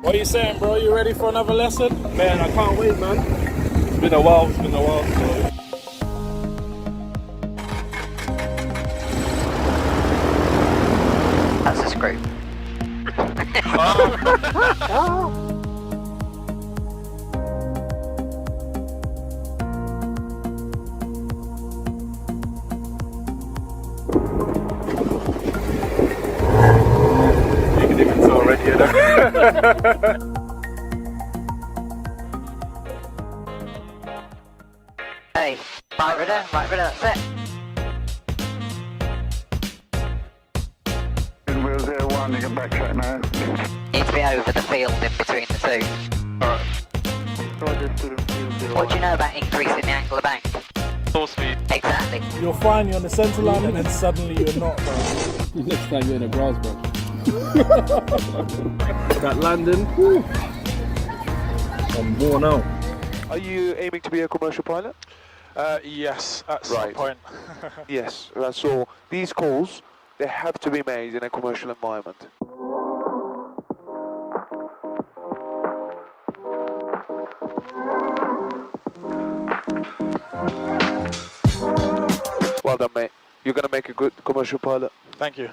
What are you saying, bro? You ready for another lesson? Man, I can't wait, man. It's been a while, so... That's a screw. You can even tell already, you know? Hey, right rudder, that's it. Wheel 01, you can backtrack now. Need to be over the field in between the two. Alright. What do you know about increasing the angle of bank? Full speed. Exactly. You're fine, you're on the centre line, and then suddenly you're not, bro. Next time you're in a grass, bro. That landing. Whew. I'm worn out. Are you aiming to be a commercial pilot? Yes, at some point. Yes, so these calls, they have to be made in a commercial environment. Well done, mate. You're going to make a good commercial pilot. Thank you.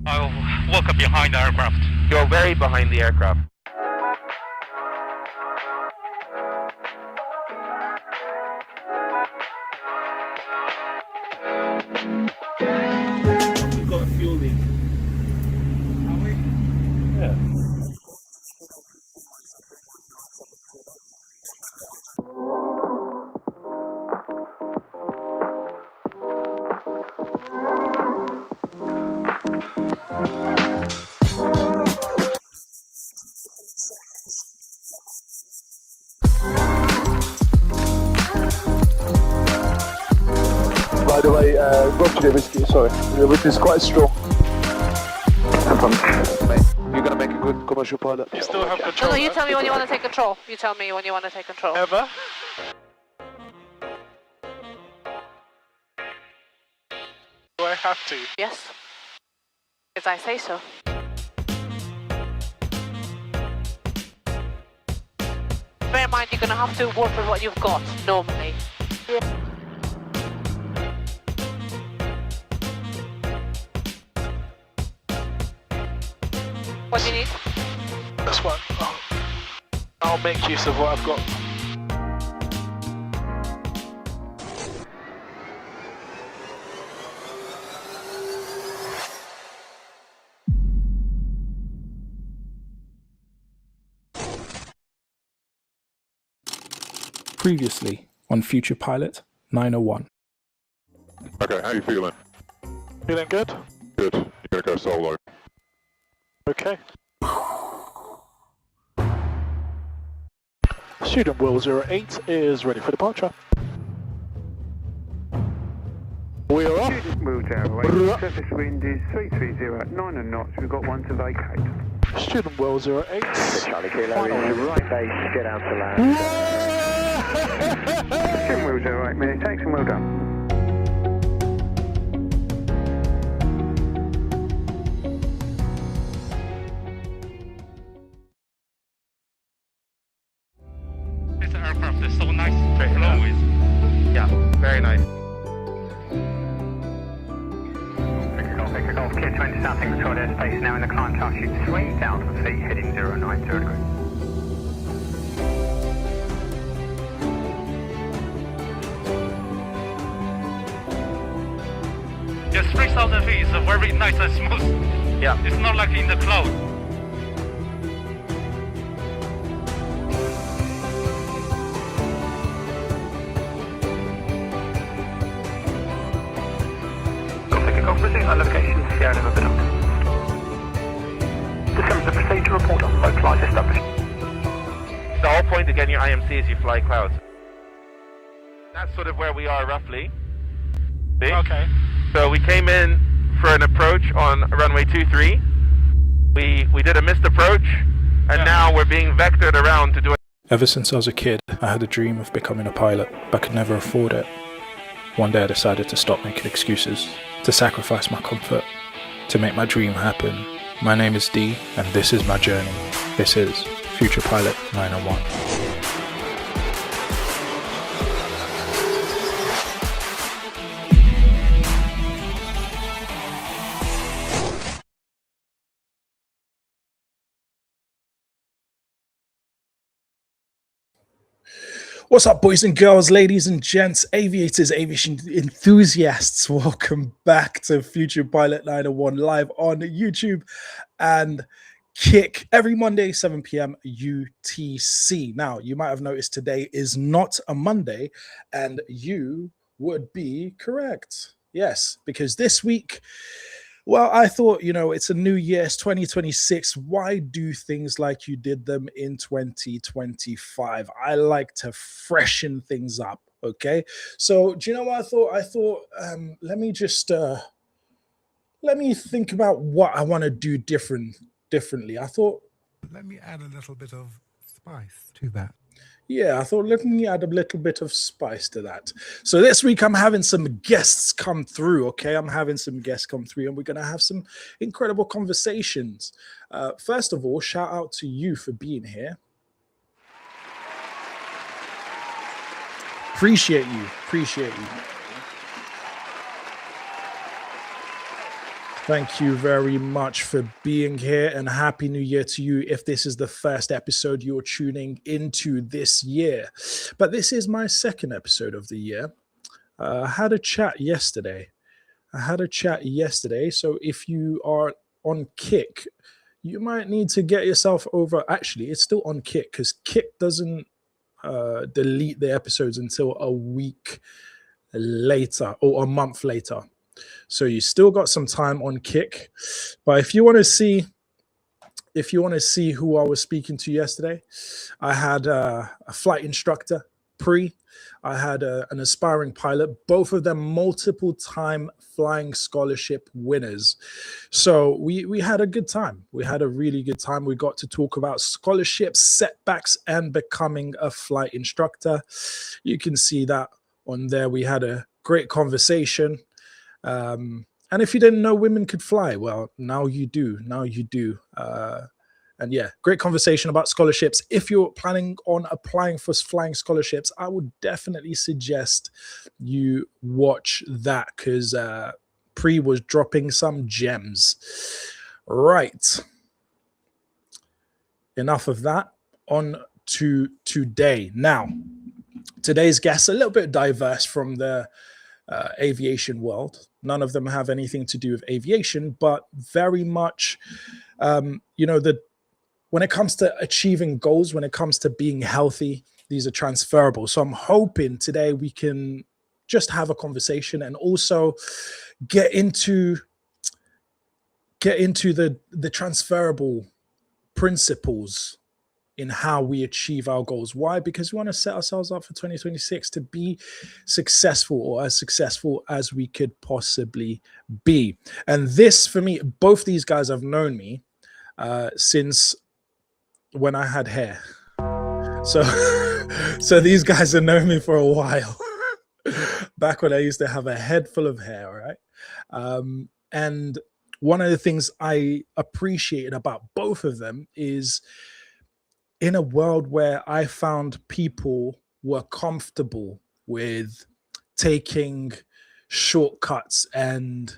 I'll walk up behind the aircraft. You're very behind the aircraft. We've got fuel leak. Yeah. By the way, got to the whiskey, sorry. The whiskey is quite strong. Mate, you're going to make a good commercial pilot. You still have control. No, you tell me when you want to take control. You tell me when you want to take control. Ever? Do I have to? Yes. As I say so. Bear in mind, you're going to have to work with what you've got, normally. What do you need? That's what I'll make use of what I've got. Previously on Future Pilot 901. Okay, how you feeling? Feeling good? Good. You're gonna go solo. Okay. Student Will 08 is ready for departure. We are off. Student Wheel 08, surface wind is 330 at 9 knots, we've got one to vacate. Student Will 08. Charlie Kilo, right base, get out to land. Student Wheel 08, minute takes and well done. This aircraft is so nice to flow with. Yeah, very nice. Victor Golf, Kid 20 Southing Victoria Space now in the climb task chute 3,000 feet, heading 090 degrees. Yes, 3,000 feet is very nice and smooth. Yeah. It's not like in the cloud. Golf, resume our location, Sierra Lima Biddle. Determine the procedure report on localised establishment. The whole point of getting your IMC is you fly clouds. That's sort of where we are roughly. See? Okay. So we came in for an approach on runway 23. We did a missed approach, and now we're being vectored around to do it. Ever since I was a kid, I had a dream of becoming a pilot, but could never afford it. One day I decided to stop making excuses, to sacrifice my comfort, to make my dream happen. My name is D, and this is my journey. This is Future Pilot 901. What's up, boys and girls, ladies and gents, aviators, aviation enthusiasts? Welcome back to Future Pilot 901 live on YouTube and Kick every Monday, 7 p.m. UTC. Now, you might have noticed today is not a Monday, and you would be correct. Yes, because this week, well, I thought, it's a new year, it's 2026. Why do things like you did them in 2025? I like to freshen things up, okay? So, do you know what I thought? I thought, let me think about what I want to do differently. I thought, let me add a little bit of spice to that. Yeah, I thought, let me add a little bit of spice to that. So this week I'm having some guests come through, okay? I'm having some guests come through, and we're going to have some incredible conversations. First of all, shout out to you for being here. Appreciate you. Thank you very much for being here, and Happy New Year to you if this is the first episode you're tuning into this year. But this is my second episode of the year. I had a chat yesterday. So if you are on Kick, you might need to get yourself over. Actually, it's still on Kick because Kick doesn't delete the episodes until a week later or a month later. So you still got some time on Kick, but if you want to see who I was speaking to yesterday, I had a flight instructor, Pre. I had an aspiring pilot, both of them multiple-time flying scholarship winners. So we had a good time. We had a really good time. We got to talk about scholarships, setbacks, and becoming a flight instructor. You can see that on there. We had a great conversation. And if you didn't know women could fly, well, now you do. And yeah, great conversation about scholarships. If you're planning on applying for flying scholarships, I would definitely suggest you watch that because Pre was dropping some gems. Right. Enough of that. On to today. Now, today's guests are a little bit diverse from the aviation world. None of them have anything to do with aviation, but very much, when it comes to achieving goals, when it comes to being healthy, these are transferable. So I'm hoping today we can just have a conversation and also get into the transferable principles in how we achieve our goals. Why? Because we want to set ourselves up for 2026 to be successful, or as successful as we could possibly be. And this, for me, both these guys have known me since when I had hair. So these guys have known me for a while. Back when I used to have a head full of hair, right? And one of the things I appreciated about both of them is, in a world where I found people were comfortable with taking shortcuts and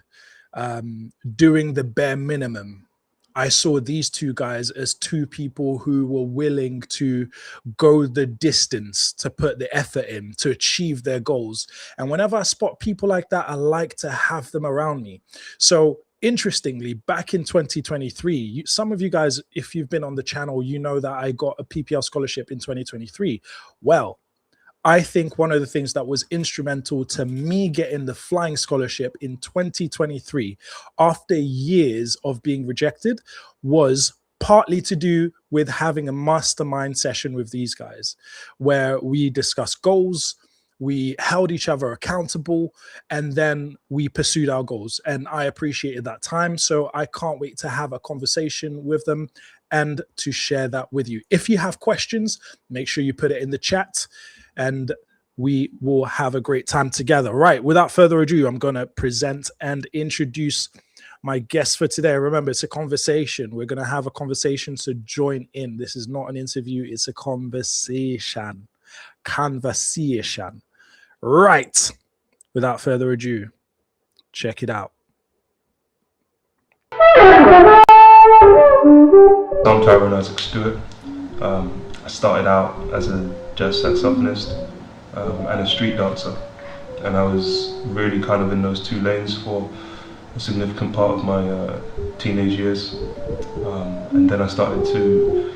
doing the bare minimum, I saw these two guys as two people who were willing to go the distance, to put the effort in, to achieve their goals. And whenever I spot people like that, I like to have them around me. So interestingly, back in 2023, some of you guys, if you've been on the channel, you know that I got a PPL scholarship in 2023. Well, I think one of the things that was instrumental to me getting the flying scholarship in 2023, after years of being rejected, was partly to do with having a mastermind session with these guys, where we discussed goals, we held each other accountable, and then we pursued our goals. And I appreciated that time. So I can't wait to have a conversation with them and to share that with you. If you have questions, make sure you put it in the chat and we will have a great time together. Right, without further ado, I'm going to present and introduce my guest for today. Remember, it's a conversation. We're going to have a conversation, so join in. This is not an interview, it's a conversation. Conversation. Right, without further ado, check it out. I'm Tyrone, Stewart. I started out as a jazz saxophonist and a street dancer, and I was really kind of in those two lanes for a significant part of my teenage years, and then I started to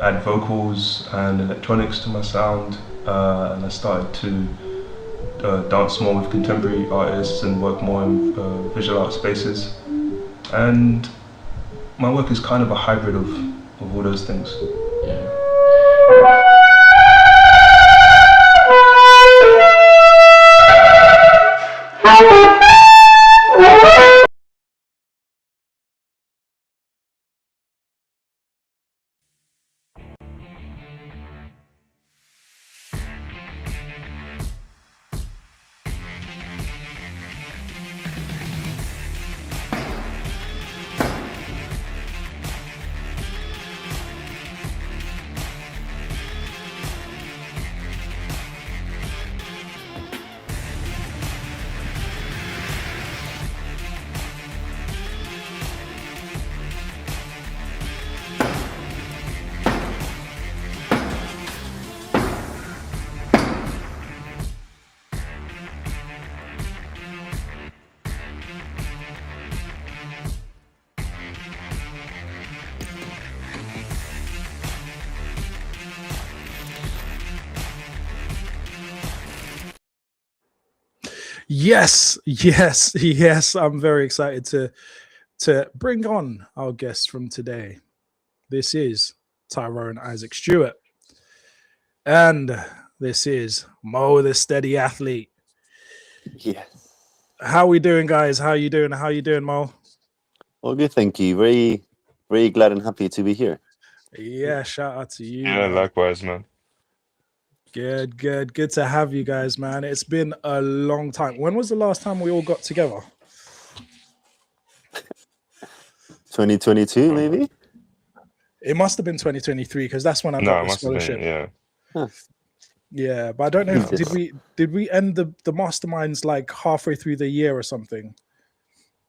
add vocals and electronics to my sound, and I started to dance more with contemporary artists and work more in visual art spaces, and my work is kind of a hybrid of all those things. Yeah. Yes, yes, yes. I'm very excited to bring on our guest from today. This is Tyrone Isaac Stewart. And this is Mo the Steady Athlete. Yes. How we doing, guys? How you doing? How you doing, Mo? All good, thank you. Very, very glad and happy to be here. Yeah, shout out to you. Yeah, man. likewise, man. Good to have you guys, man. It's been a long time. When was the last time we all got together? 2022, maybe? It must have been 2023 because that's when I got the scholarship. Yeah. Huh. Yeah, but I don't know if did we end the masterminds like halfway through the year or something?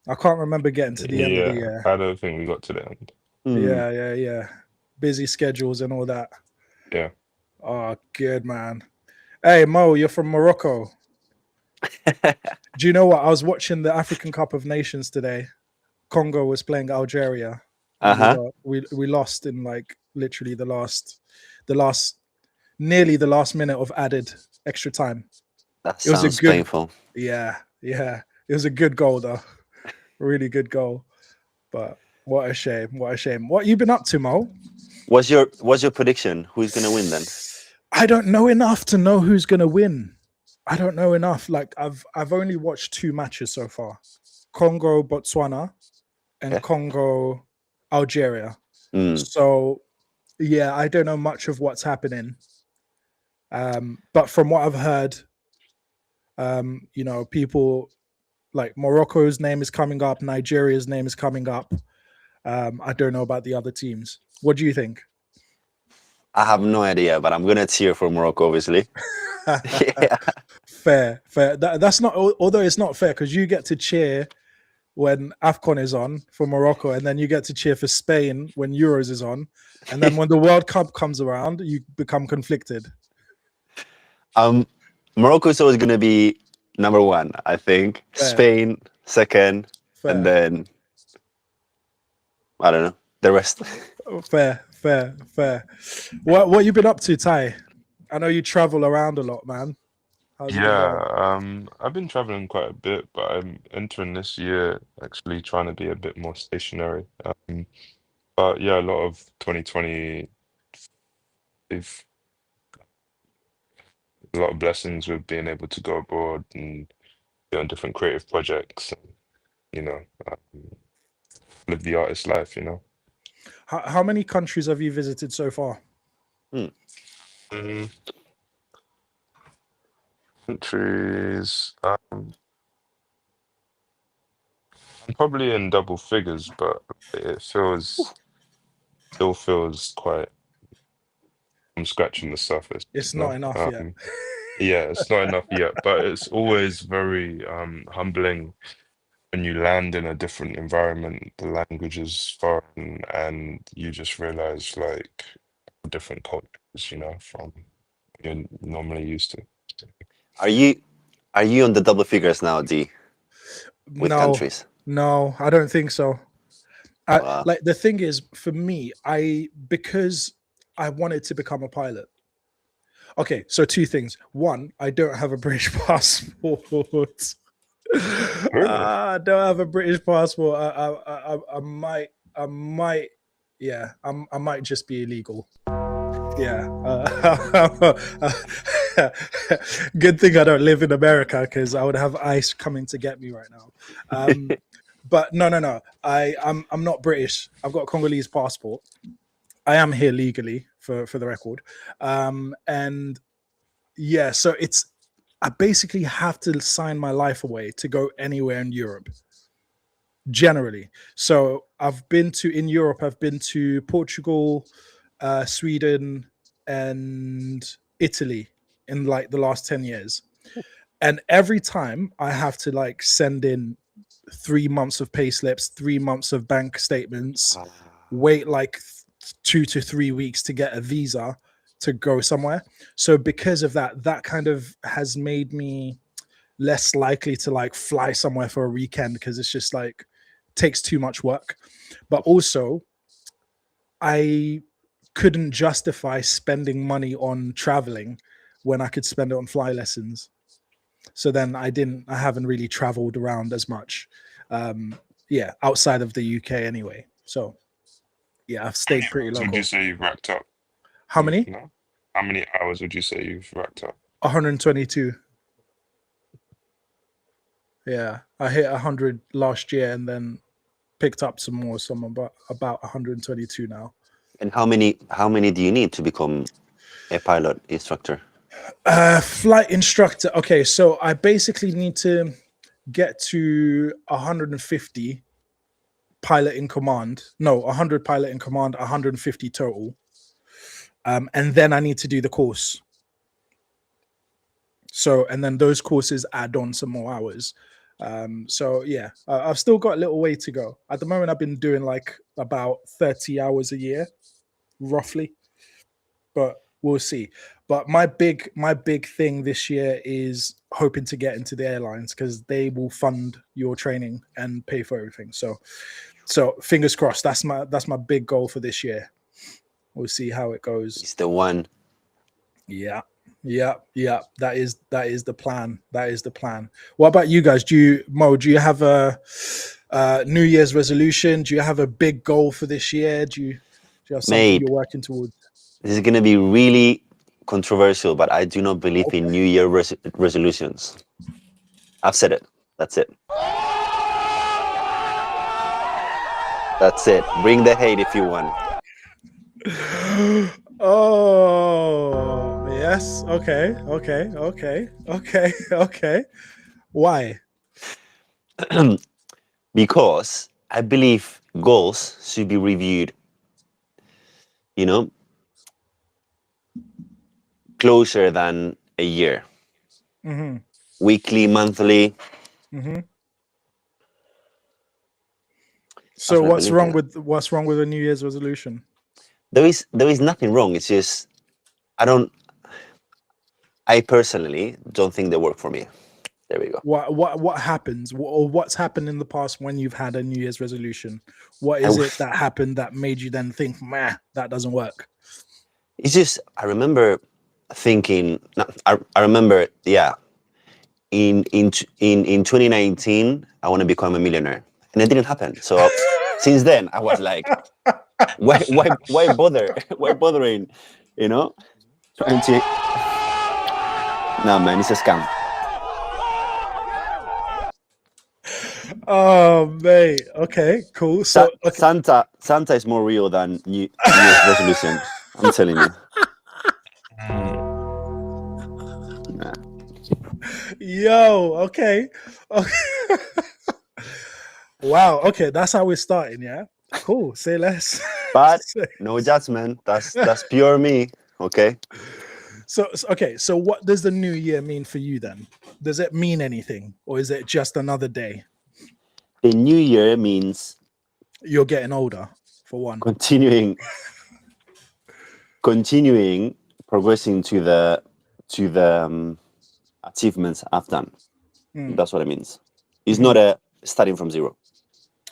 I can't remember getting to the end of the year. I don't think we got to the end. Yeah. Busy schedules and all that. Yeah. Oh, good, man. Hey, Mo, you're from Morocco. Do you know what? I was watching the African Cup of Nations today. Congo was playing Algeria. We lost in like literally nearly the last minute of added extra time. That sounds painful. Yeah. It was a good goal though. Really good goal. But what a shame. What you been up to, Mo? What's your prediction? Who's gonna win then? I don't know enough to know who's gonna win. I don't know enough. Like I've only watched 2 matches so far. Congo, Botswana, and Congo, Algeria. So yeah, I don't know much of what's happening. But from what I've heard, people like Morocco's name is coming up, Nigeria's name is coming up. I don't know about the other teams. What do you think? I have no idea, but I'm gonna cheer for Morocco, obviously. Yeah. Fair. That's not, although it's not fair because you get to cheer when AFCON is on for Morocco, and then you get to cheer for Spain when Euros is on, and then when the World Cup comes around, you become conflicted. Morocco is always gonna be number 1, I think. Fair. Spain second, and then I don't know the rest. Fair. What you been up to, Ty? I know you travel around a lot, man. I've been traveling quite a bit, but I'm entering this year actually trying to be a bit more stationary. But yeah, a lot of 2020, we've a lot of blessings with being able to go abroad and be on different creative projects, and, live the artist life, How many countries have you visited so far? Countries. I'm probably in double figures, but it still feels quite. I'm scratching the surface. It's You not know? enough yet. Yeah, it's not enough yet, but it's always very humbling when you land in a different environment. The language is foreign, and you just realize like different cultures, you know, from you're normally used to. Are you on the double figures now, D? With countries? No, I don't think so. Wow. Like the thing is, for me, because I wanted to become a pilot. Okay, so two things. One, I don't have a British passport. I don't have a British passport. I might, yeah, I might just be illegal. Yeah. Good thing I don't live in America, because I would have ICE coming to get me right now. But no. I'm not British. I've got a Congolese passport. I am here legally, for the record. And yeah, so I basically have to sign my life away to go anywhere in Europe. Generally. So in Europe, I've been to Portugal, Sweden, and Italy in like the last 10 years. And every time I have to like send in 3 months of pay slips, 3 months of bank statements, wait like 2 to 3 weeks to get a visa to go somewhere. So because of that kind of has made me less likely to like fly somewhere for a weekend, because it's just like takes too much work. But also I couldn't justify spending money on traveling when I could spend it on fly lessons. So then I haven't really traveled around as much. Yeah, outside of the UK anyway. So yeah, I've stayed pretty local. Would you say you've racked up? How many? No? How many hours would you say you've racked up? 122. Yeah, I hit 100 last year and then picked up some more. So I'm about 122 now. And how many do you need to become a pilot instructor? Flight instructor. Okay, so I basically need to get to 150 pilot in command. No, 100 pilot in command, 150 total. And then I need to do the course. So, and then those courses add on some more hours. So yeah, I've still got a little way to go. At the moment, I've been doing like about 30 hours a year, roughly, but we'll see. But my big thing this year is hoping to get into the airlines, because they will fund your training and pay for everything. So fingers crossed. That's my big goal for this year. We'll see how it goes. It's the one. Yeah. That is the plan. That is the plan. What about you guys? Do you have a New Year's resolution? Do you have a big goal for this year? Do you have something you're working towards? This is going to be really controversial, but I do not believe in New Year resolutions. I've said it. That's it. That's it. Bring the hate if you want. Oh, yes. Okay. Why? Because I believe goals should be reviewed, closer than a year. Mm-hmm. Weekly, monthly. Mm-hmm. So what's wrong with a New Year's resolution? There is nothing wrong. It's just I personally don't think they work for me. There we go. What happens, or what's happened in the past when you've had a New Year's resolution? What is it that happened that made you then think, that doesn't work? It's just, I remember thinking, in 2019 I want to become a millionaire, and it didn't happen. So since then I was like, why bother? Why bothering? Trying to. No, man, it's a scam. Oh, mate. Okay, cool. So, okay. Santa is more real than New Year's resolution. I'm telling you. Nah. Yo, okay. Okay. Wow. Okay, that's how we're starting. Yeah. Cool. Say less. But no judgment. That's pure me. Okay. So okay. So what does the new year mean for you then? Does it mean anything, or is it just another day? The new year means You're getting older, for one. continuing progressing to the achievements I've done. Mm. That's what it means. It's not a starting from zero.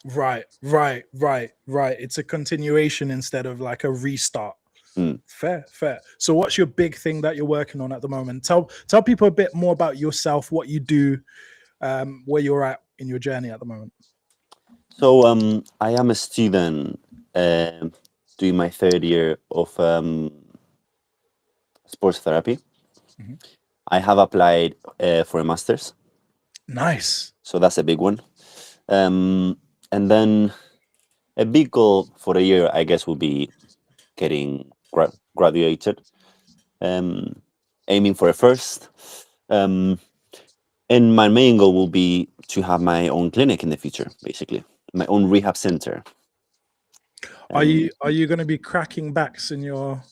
Right. It's a continuation instead of like a restart. Fair. So what's your big thing that you're working on at the moment? Tell people a bit more about yourself, what you do, where you're at in your journey at the moment. So I am a student doing my third year of sports therapy. I have applied for a master's. Nice. So that's a big one. And then a big goal for the year, I guess, will be getting graduated. Aiming for a first. And my main goal will be to have my own clinic in the future, basically. My own rehab center. Are you going to be cracking backs in your...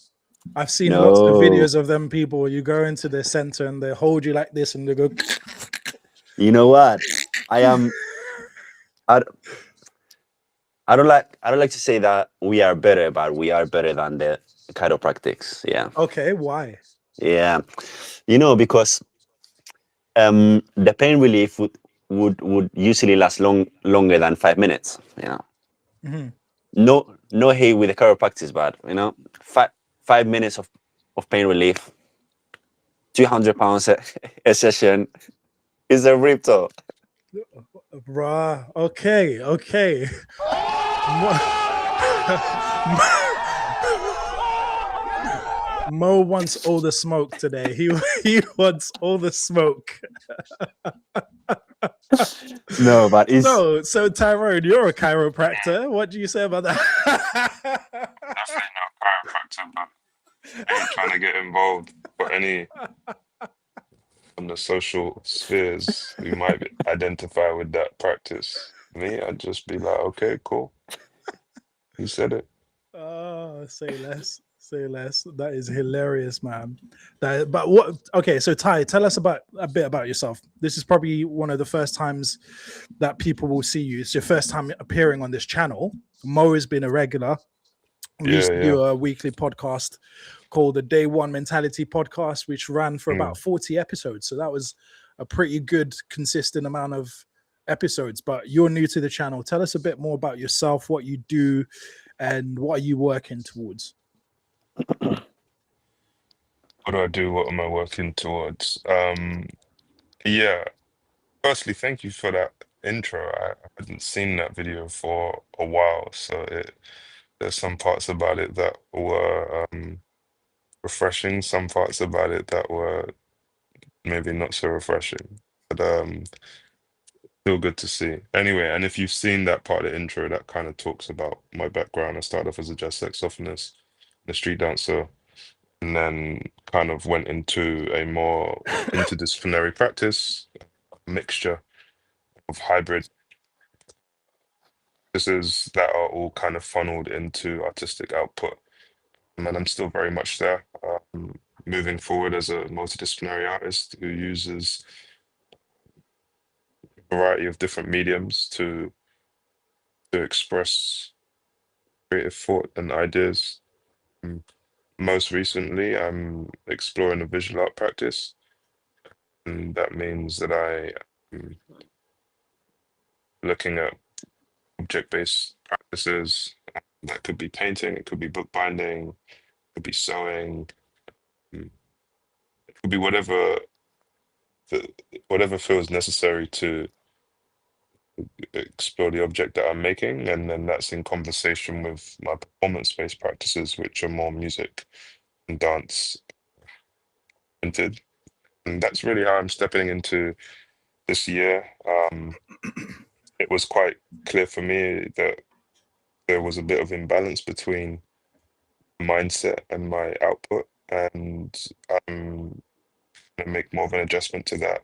I've seen lots of videos of them people. You go into the center and they hold you like this and they go... You know what? I don't like to say that we are better, but we are better than the chiropractics. Yeah. Okay, why? Yeah. Because the pain relief would usually last longer than 5 minutes. No hate with the chiropractic, but 5 minutes of pain relief, 200 pounds a session is a rip off. Bruh, okay. Mo wants all the smoke today. He wants all the smoke. No, but it's... No, so Tyrone, you're a chiropractor. What do you say about that? Definitely not a chiropractor, but I ain't trying to get involved for any on the social spheres who might identify with that practice. Me, I'd just be like, okay, cool. You said it. Oh, say less. That is hilarious, man. But what? Okay, so Ty, tell us a bit about yourself. This is probably one of the first times that people will see you. It's your first time appearing on this channel. Mo has been a regular. We used to do a weekly podcast called the Day One Mentality Podcast, which ran for about 40 episodes. So that was a pretty good, consistent amount of episodes. But you're new to the channel. Tell us a bit more about yourself, what you do, and what are you working towards? What do I do? What am I working towards? Yeah. Firstly, thank you for that intro. I hadn't seen that video for a while, so there's some parts about it that were refreshing, some parts about it that were maybe not so refreshing, but still good to see. Anyway, and if you've seen that part of the intro, that kind of talks about my background. I started off as a jazz saxophonist, a street dancer, and then kind of went into a more interdisciplinary practice, a mixture of hybrid practices that are all kind of funneled into artistic output. And I'm still very much there, moving forward as a multidisciplinary artist who uses a variety of different mediums to express creative thought and ideas. Most recently, I'm exploring a visual art practice, and that means that I am looking at object-based practices. That could be painting, it could be bookbinding, it could be sewing, it could be whatever feels necessary to explore the object that I'm making, and then that's in conversation with my performance-based practices, which are more music and dance oriented. And that's really how I'm stepping into this year. it was quite clear for me that there was a bit of imbalance between mindset and my output, and I'm gonna make more of an adjustment to that.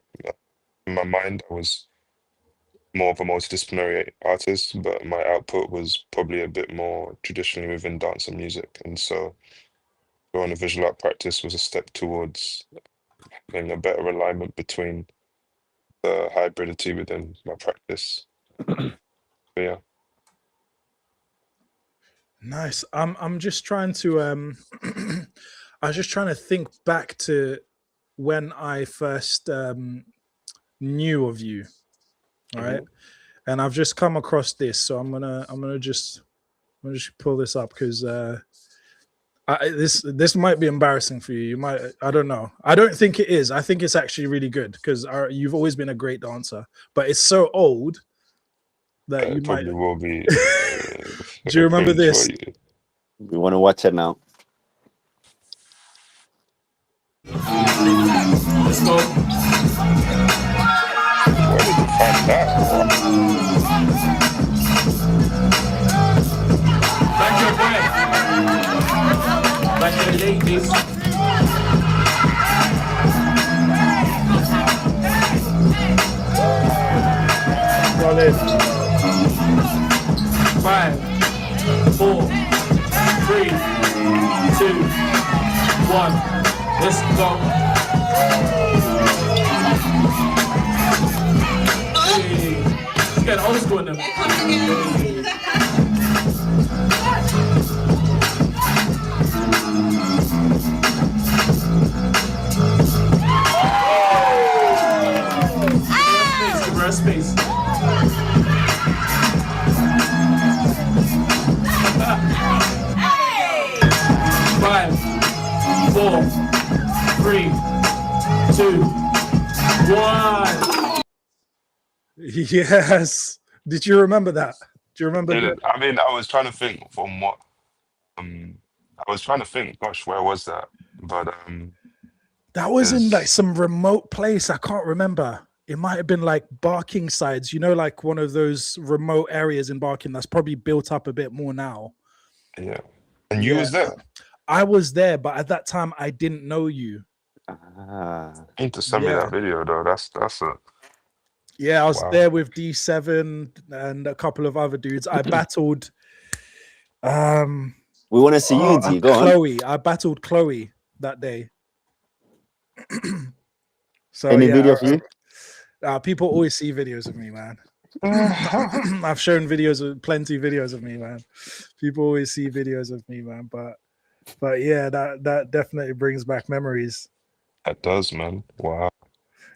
In my mind, I was more of a multidisciplinary artist, but my output was probably a bit more traditionally within dance and music. And so going to visual art practice was a step towards having a better alignment between the hybridity within my practice. But yeah. Nice. I'm just trying to I was just trying to think back to when I first knew of you. All right. And I've just come across this, so I'm gonna just pull this up because this might be embarrassing for you. You might, I don't know. I don't think it is. I think it's actually really good because you've always been a great dancer, but it's so old that you might. Probably will be. Do you remember this? We want to watch it now. Let's go. Where did you find that? Back your breath. Back your ladies. Roll in. 5, 4, 3, 2, 1. Let's go. Hey, you got old school in them. Space. 5, 4, 3, 2, 1. Yes. Did you remember that? Do you remember? I mean, I was trying to think from what. I was trying to think. Gosh, where was that? But that was in like some remote place. I can't remember. It might have been like Barking sides. You know, like one of those remote areas in Barking that's probably built up a bit more now. Yeah. And you was there? I was there, but at that time I didn't know you. You need to send me that video though. That's a. Yeah, I was there with D7 and a couple of other dudes. I battled. We want to see you, D. Go Chloe. I battled Chloe that day. So any video for you? People always see videos of me, man. I've shown plenty videos of me, man. People always see videos of me, man. But yeah, that definitely brings back memories. That does, man. Wow.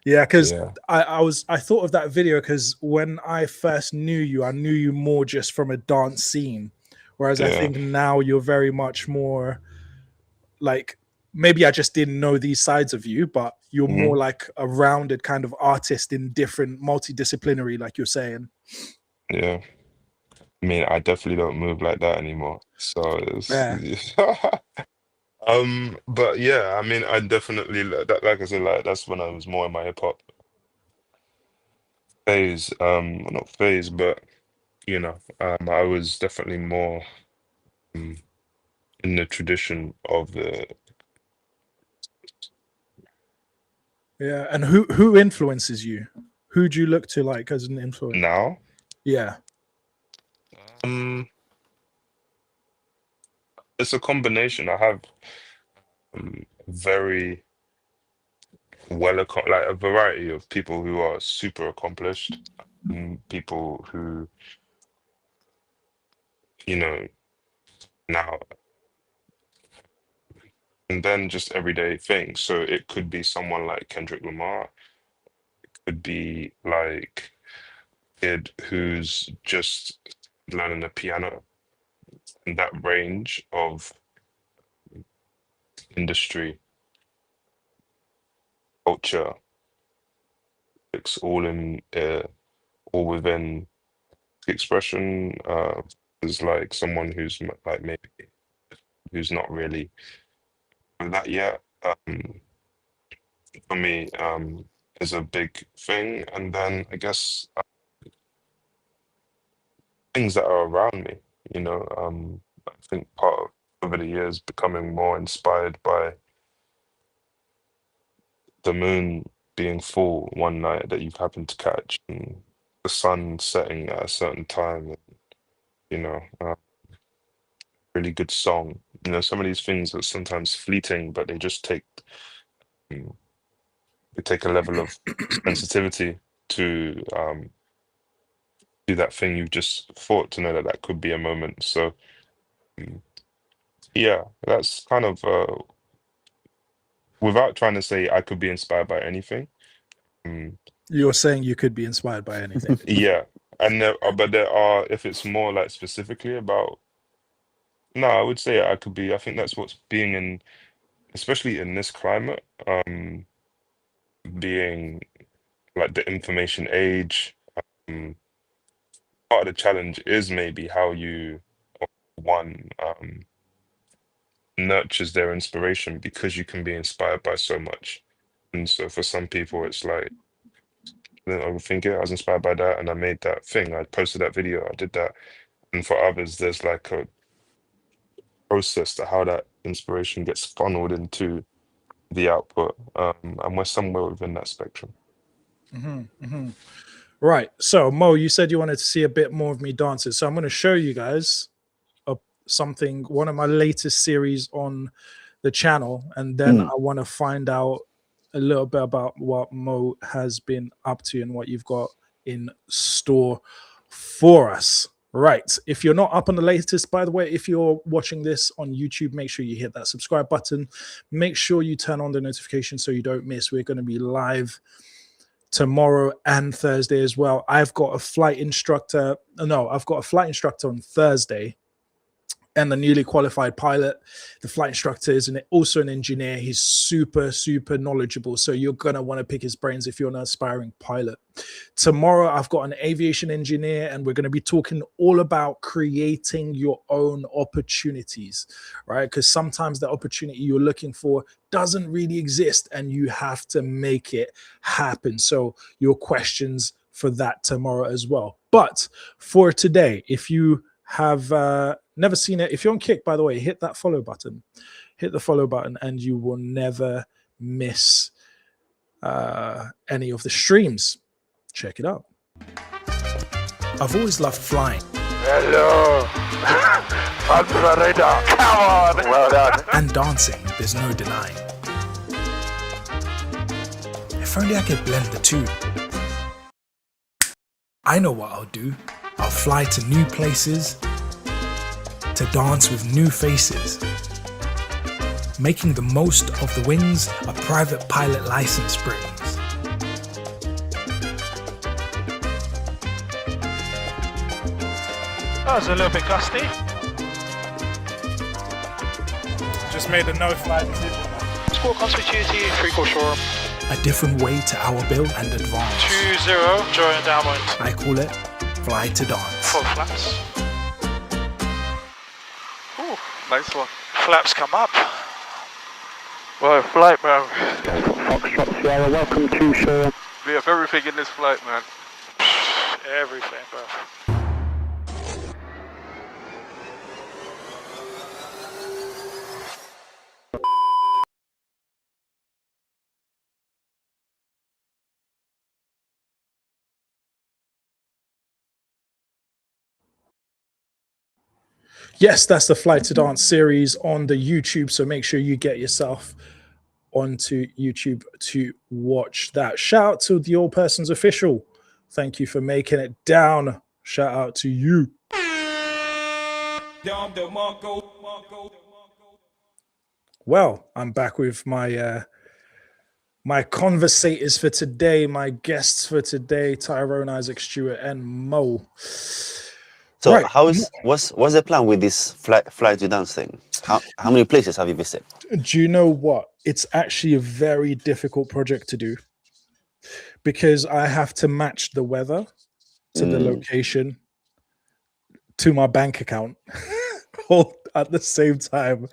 Yeah, because I thought of that video because when I first knew you, I knew you more just from a dance scene, whereas I think now you're very much more like, maybe I just didn't know these sides of you, but you're more like a rounded kind of artist in different multidisciplinary, like you're saying. Yeah. I mean, I definitely don't move like that anymore. So it's but yeah, I mean, I definitely like I said, like that's when I was more in my hip hop phase. Well, not phase, but you know, I was definitely more in the tradition of the. Yeah, and who influences you? Who do you look to like as an influence now? Yeah. It's a combination. I have very like a variety of people who are super accomplished, people who, you know, now and then just everyday things. So it could be someone like Kendrick Lamar. It could be like a kid who's just learning the piano, and that range of industry, culture, it's all in all within the expression. Is like someone who's like maybe who's not really with that yet. For me, is a big thing, and then I guess things that are around me. You know, I think part of over the years becoming more inspired by the moon being full one night that you've happened to catch, and the sun setting at a certain time. And, you know, really good song. You know, some of these things are sometimes fleeting, but mm, they take a level of sensitivity to do that thing you've just thought, to know that that could be a moment. So mm, yeah, that's kind of without trying to say I could be inspired by anything. You're saying you could be inspired by anything. Yeah, and but there are, if it's more like specifically about, no, I would say I could be. I think that's what's being in, especially in this climate, being like the information age. Um, Part of the challenge is maybe how you one nurtures their inspiration, because you can be inspired by so much. And so for some people, it's like, I didn't overthink it. I was inspired by that, and I made that thing. I posted that video. I did that. And for others, there's like a process to how that inspiration gets funneled into the output. And we're somewhere within that spectrum. Right. So Mo, you said you wanted to see a bit more of me dancing. So I'm going to show you guys something, one of my latest series on the channel, and then I want to find out a little bit about what Mo has been up to and what you've got in store for us. Right. If you're not up on the latest, by the way, if you're watching this on YouTube, make sure you hit that subscribe button. Make sure you turn on the notification so you don't miss. We're going to be live tomorrow and Thursday as well. I've got a flight instructor on Thursday, and the newly qualified pilot. The flight instructor is also an engineer. He's super, super knowledgeable. So you're going to want to pick his brains if you're an aspiring pilot. Tomorrow, I've got an aviation engineer, and we're going to be talking all about creating your own opportunities, right? Because sometimes the opportunity you're looking for doesn't really exist, and you have to make it happen. So your questions for that tomorrow as well. But for today, if you have never seen it, if you're on Kick, by the way, hit that follow button. Hit the follow button, and you will never miss any of the streams. Check it out. I've always loved flying. Hello. Radar. Come on. Well done. And dancing, there's no denying. If only I could blend the two. I know what I'll do. I'll fly to new places, to dance with new faces, making the most of the wings a private pilot license brings. That was a little bit gusty. Just made a no-fly decision. Sport constituency, 3-course shore. A different way to our build and advance. 2-0, during downwind. I call it fly to dance. Full flaps. Ooh, nice one. Flaps come up. Well, flight, man. Foxtrot Sierra, welcome to shore. We have everything in this flight, man. Everything, bro. Yes, that's the Flight to Dance series on the YouTube. So make sure you get yourself onto YouTube to watch that. Shout out to the All Persons Official. Thank you for making it down. Shout out to you. Well, I'm back with my my conversators for today, my guests for today, Tyrone, Isaac, Stewart, and Mo. So right. what's the plan with this flight to dance thing? How many places have you visited? Do you know what? It's actually a very difficult project to do, because I have to match the weather to the location to my bank account all at the same time.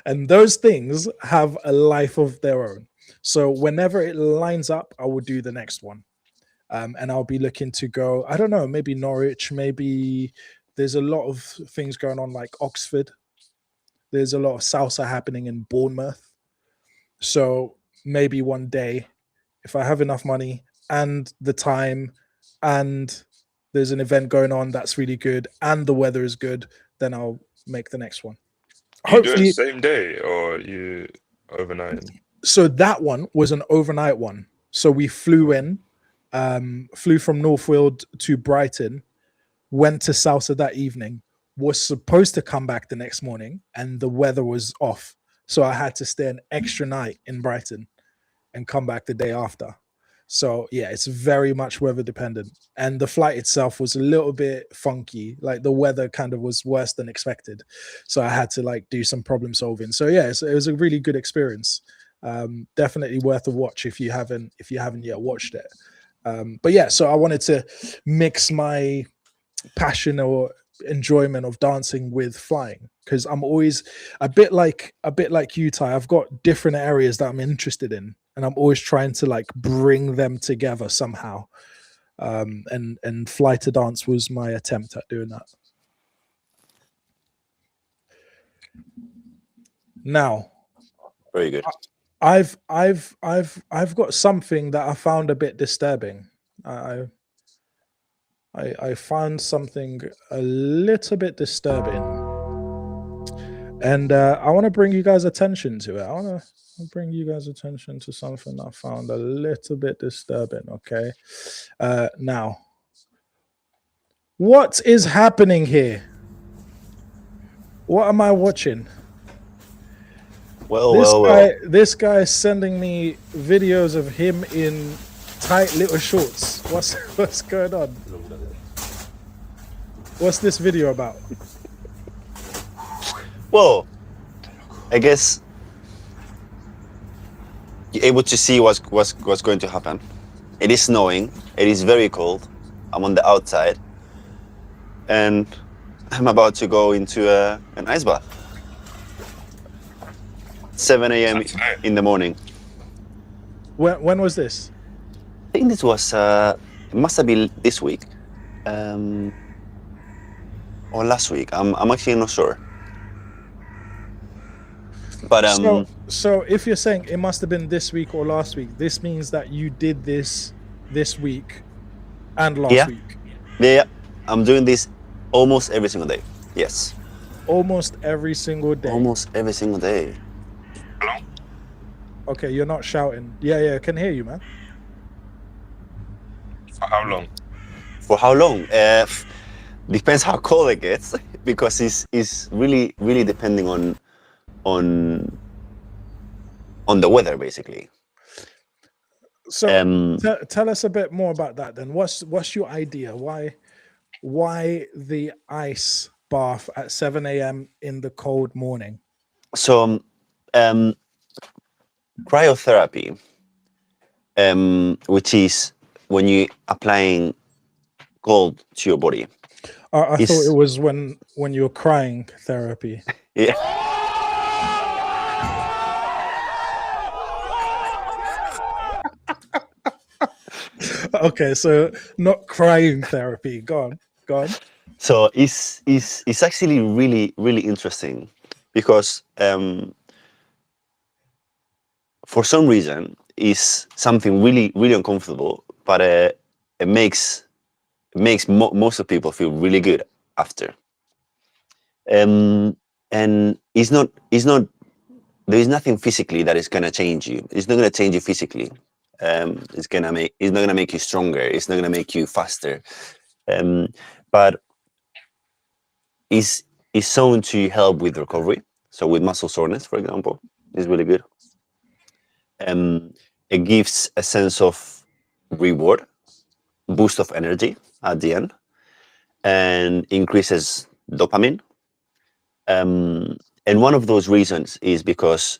And those things have a life of their own. So whenever it lines up, I will do the next one. And I'll be looking to go, I don't know, maybe Norwich, maybe there's a lot of things going on, like Oxford. There's a lot of salsa happening in Bournemouth. So maybe one day, if I have enough money and the time, and there's an event going on that's really good, and the weather is good, then I'll make the next one. You do it Hopefully, same day or you overnight? so that one was an overnight one. So we flew flew from Northfield to Brighton, went to Salsa that evening, was supposed to come back the next morning, and the weather was off. So I had to stay an extra night in Brighton and come back the day after. So yeah, it's very much weather dependent. And the flight itself was a little bit funky. Like the weather kind of was worse than expected. So I had to like do some problem solving. So yeah, it was a really good experience. Definitely worth a watch if you haven't yet watched it. But yeah, so I wanted to mix my passion or enjoyment of dancing with flying, because I'm always a bit like you, Ty. I've got different areas that I'm interested in, and I'm always trying to like bring them together somehow. And fly to dance was my attempt at doing that. Now, very good. I've got something that I found a bit disturbing. I found something a little bit disturbing, and I want to bring you guys attention to it. I want to bring you guys attention to something I found a little bit disturbing. Okay, now, what is happening here? What am I watching? This guy is sending me videos of him in tight little shorts. What's going on? What's this video about? Well, I guess you're able to see what's going to happen. It is snowing. It is very cold. I'm on the outside, and I'm about to go into an ice bath. 7 a.m. in the morning. When was this? I think this was it must have been this week, or last week. I'm actually not sure. But so if you're saying it must have been this week or last week, this means that you did this week and last week. Yeah, I'm doing this almost every single day. Yes. Almost every single day. Almost every single day. Okay, you're not shouting. Yeah, I can hear you, man. For how long? For how long? Depends how cold it gets, because it's really depending on the weather, basically. So tell us a bit more about that then. What's your idea? Why the ice bath at 7 a.m. in the cold morning? So cryotherapy, which is when you applying cold to your body. I thought it was when you're crying therapy. Yeah. Okay, so not crying therapy. Go on. So it's actually really interesting, because for some reason it's something really uncomfortable, but it makes most of people feel really good after. And it's not there is nothing physically that is gonna change you. It's not gonna change you physically. It's not gonna make you stronger. It's not gonna make you faster. But is shown to help with recovery. So with muscle soreness, for example, is really good. It gives a sense of reward, boost of energy at the end, and increases dopamine. And one of those reasons is because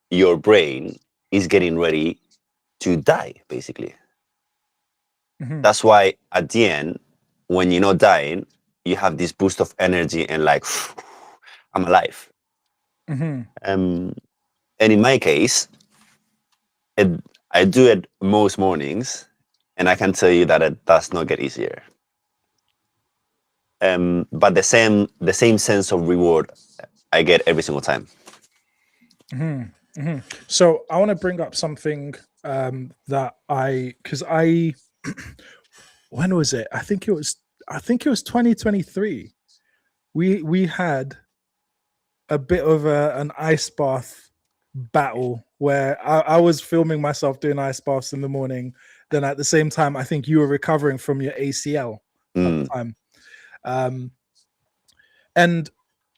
your brain is getting ready to die, basically. Mm-hmm. That's why at the end, when you're not dying, you have this boost of energy and like, I'm alive. Mm-hmm. And in my case, I do it most mornings, and I can tell you that it does not get easier. but the same sense of reward I get every single time. So I want to bring up something that because I when was it? I think it was 2023. We had a bit of an ice bath battle where I was filming myself doing ice baths in the morning. Then at the same time, I think you were recovering from your ACL at the time. And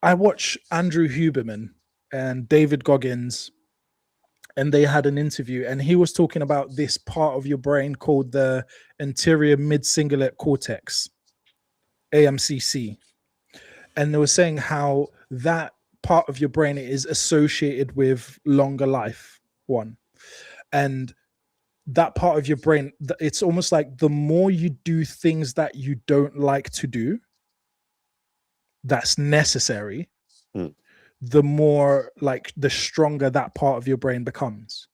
I watched Andrew Huberman and David Goggins, and they had an interview, and he was talking about this part of your brain called the anterior mid-cingulate cortex, AMCC. And they were saying how that part of your brain is associated with longer life, one. And that part of your brain, it's almost like the more you do things that you don't like to do, that's necessary, the more like the stronger that part of your brain becomes.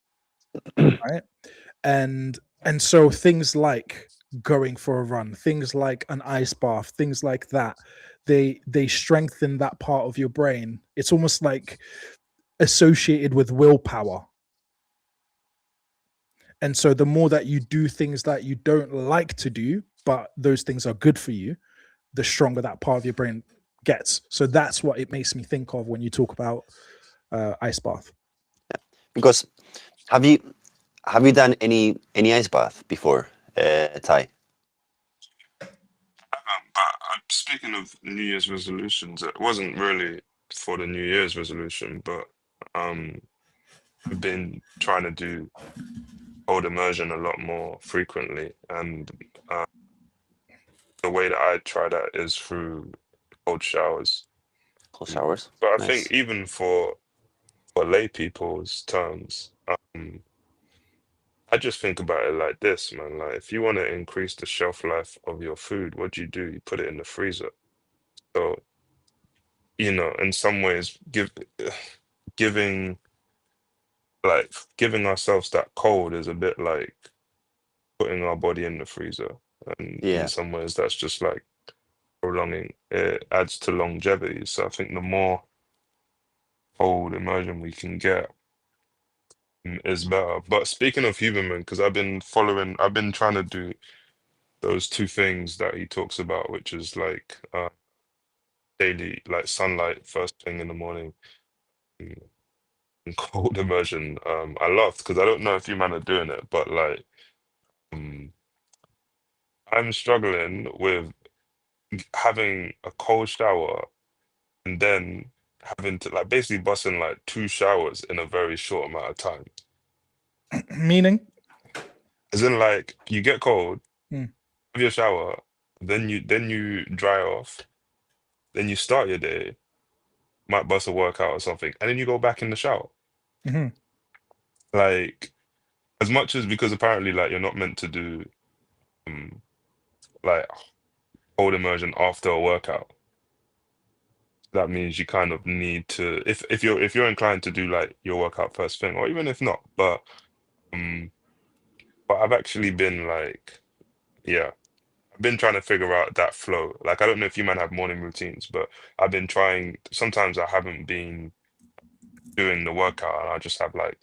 Right. And so things like going for a run, things like an ice bath, things like that, they strengthen that part of your brain. It's almost like associated with willpower. And so the more that you do things that you don't like to do, but those things are good for you, the stronger that part of your brain gets. So that's what it makes me think of when you talk about ice bath. Because have you done any ice bath before, Ty? But speaking of New Year's resolutions, it wasn't really for the New Year's resolution, but I've been trying to do cold immersion a lot more frequently, and the way that I try that is through cold showers. Cold showers. But I Nice. think even for lay people's terms, I just think about it like this, man. Like, if you want to increase the shelf life of your food, what do? You put it in the freezer. So, in some ways, giving ourselves that cold is a bit like putting our body in the freezer. And in some ways, that's just like prolonging. It adds to longevity. So I think the more cold immersion we can get is better. But speaking of Huberman, because I've been trying to do those two things that he talks about, which is like daily, like sunlight first thing in the morning, and cold immersion. I laughed because I don't know if you man are doing it, but like I'm struggling with having a cold shower and then having to like basically busting like 2 showers in a very short amount of time. Meaning? As in, like, you get cold, Mm. have your shower, then you dry off, then you start your day, might bust a workout or something, and then you go back in the shower. Mm-hmm. Like, as much as, because apparently like you're not meant to do like cold immersion after a workout. That means you kind of need to, if you're inclined to do like your workout first thing, or even if not, but I've actually been like, yeah, I've been trying to figure out that flow. Like, I don't know if you might have morning routines, but I've been trying. Sometimes I haven't been doing the workout, and I just have like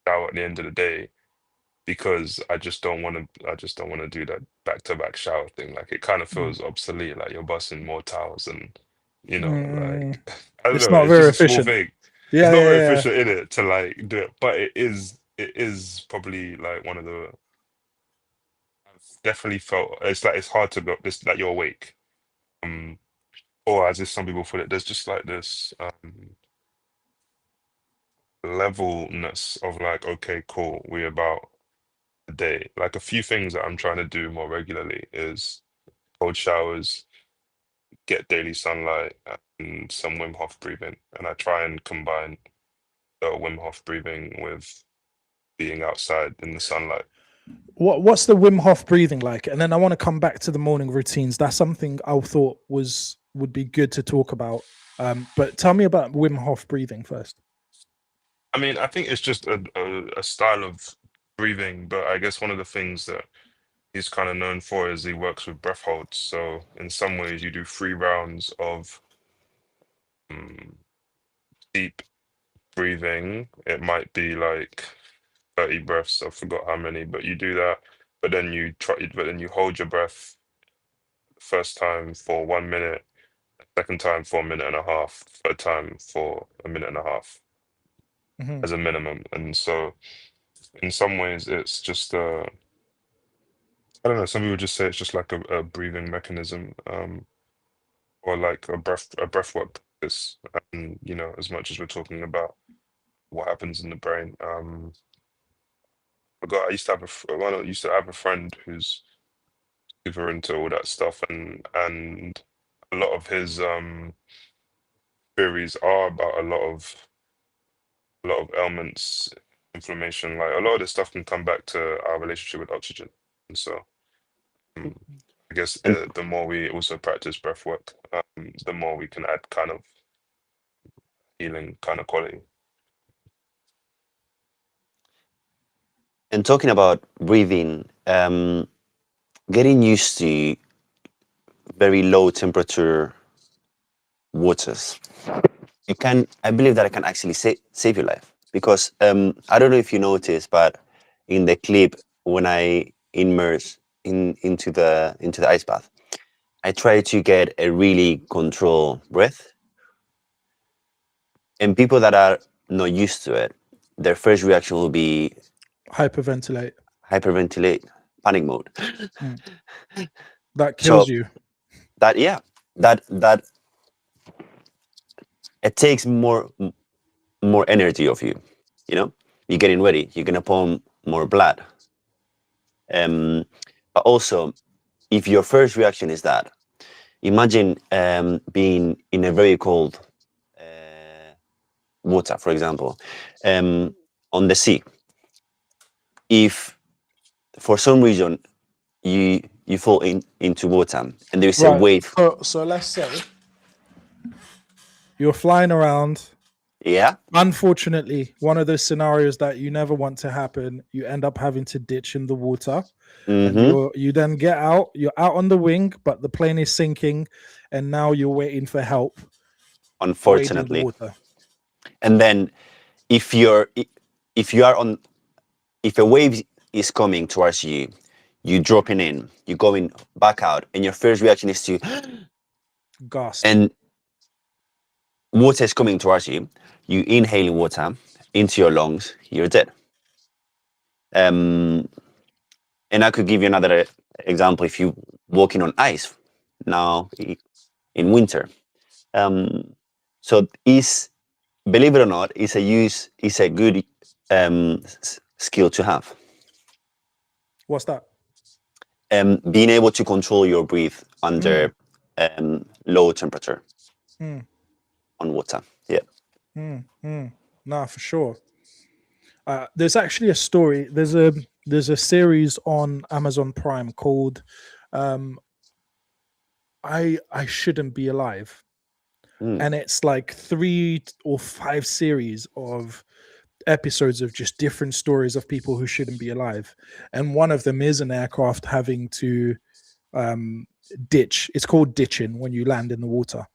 shower at the end of the day because I just don't want to. I just don't want to do that back-to-back shower thing. Like, it kind of feels obsolete. Like, you're busting more towels, and like I don't It's know. not It's very just a small efficient. thing. Yeah, It's not very yeah. efficient in it to like do it, but it is. It is probably like one of the. Definitely felt it's like it's hard to go. This like you're awake, or as if some people put it, there's just like this levelness of like, okay, cool, we're about a day. Like, a few things that I'm trying to do more regularly is cold showers, get daily sunlight, and some Wim Hof breathing. And I try and combine the Wim Hof breathing with being outside in the sunlight. What's the Wim Hof breathing like? And then I want to come back to the morning routines. That's something I thought would be good to talk about. But tell me about Wim Hof breathing first. I mean, I think it's just a style of breathing, but I guess one of the things that he's kind of known for is he works with breath holds. So in some ways, you do 3 rounds of deep breathing. It might be like 30 breaths. I forgot how many, but you do that. But then you hold your breath first time for 1 minute, second time for a minute and a half, third time for a minute and a half Mhm. as a minimum. And so in some ways, it's just I don't know. Some people just say it's just like a breathing mechanism, or like a breath work practice. And as much as we're talking about what happens in the brain, I used to have I used to have a friend who's super into all that stuff, and a lot of his theories are about a lot of ailments, inflammation. Like a lot of this stuff can come back to our relationship with oxygen, and so. I guess And the more we also practice breath work, the more we can add kind of healing kind of quality. and talking about breathing, getting used to very low temperature waters, I believe that it can actually save your life, because I don't know if you noticed, but in the clip when I immerse into the ice bath, I try to get a really controlled breath, and people that are not used to it, their first reaction will be Hyperventilate. hyperventilate, panic mode. That kills So you. that it takes more energy of you. You're getting ready, you're gonna pump more blood, but also if your first reaction is that, imagine being in a very cold water, for example, on the sea. If for some reason you fall into water and there's a Right. wave. So let's say you're flying around. Yeah. Unfortunately, one of those scenarios that you never want to happen, you end up having to ditch in the water, and you then get out. You're out on the wing, but the plane is sinking, and now you're waiting for help. Wading in the Unfortunately. water. And then if a wave is coming towards you, you're dropping in, you're going back out, and your first reaction is to gasp. And water is coming towards you, you inhale water into your lungs, you're dead. And I could give you another example. If you're walking on ice now in winter, so believe it or not, is a good skill to have. What's that? Being able to control your breath under low temperature on water. Yeah. Nah, for sure. There's actually a story. There's a series on Amazon Prime called I Shouldn't Be Alive. And it's like 3 or 5 series of episodes of just different stories of people who shouldn't be alive. And one of them is an aircraft having to ditch. It's called ditching when you land in the water.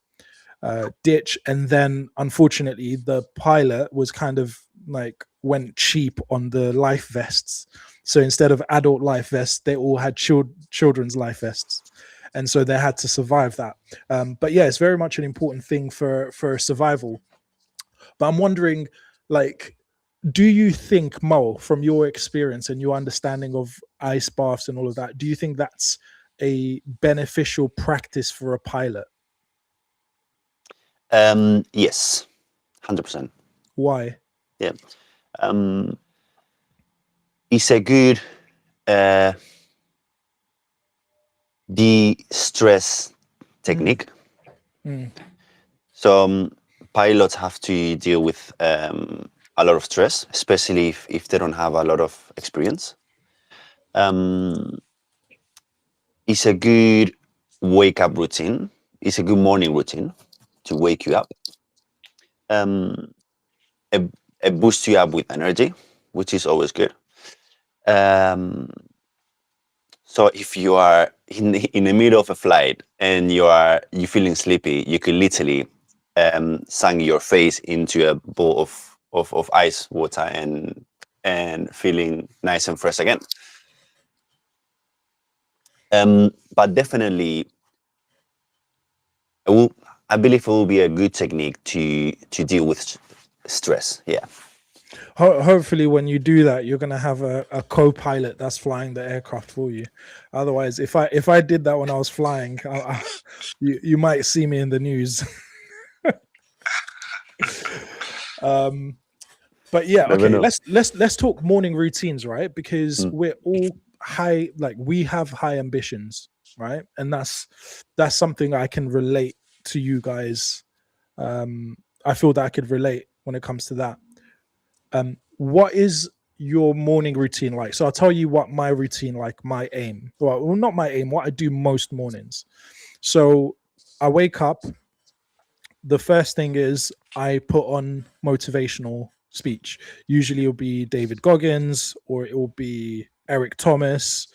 Ditch, and then unfortunately the pilot was kind of like went cheap on the life vests. So instead of adult life vests, they all had children's life vests. And so they had to survive that. But yeah, it's very much an important thing for survival. But I'm wondering, like, do you think, Mo, from your experience and your understanding of ice baths and all of that, do you think that's a beneficial practice for a pilot? Yes, 100%. Why? Yeah. It's a good de-stress technique. So pilots have to deal with a lot of stress, especially if they don't have a lot of experience. It's a good wake-up routine. It's a good morning routine to wake you up. It boosts you up with energy, which is always good. So if you are in the middle of a flight and you feeling sleepy, you can literally sink your face into a bowl of ice water and feeling nice and fresh again. But definitely, I believe it will be a good technique to deal with stress. Yeah. Hopefully, when you do that, you're gonna have a co-pilot that's flying the aircraft for you. Otherwise, if I did that when I was flying, you might see me in the news. But yeah, Never okay. know. Let's talk morning routines, right? Because we're all high, like we have high ambitions, right? And that's something I can relate to you guys. I feel that I could relate when it comes to that. What is your morning routine like? So I'll tell you what my routine, like my aim. Well, not my aim, what I do most mornings. So I wake up. The first thing is I put on motivational speech. Usually it'll be David Goggins or it will be Eric Thomas.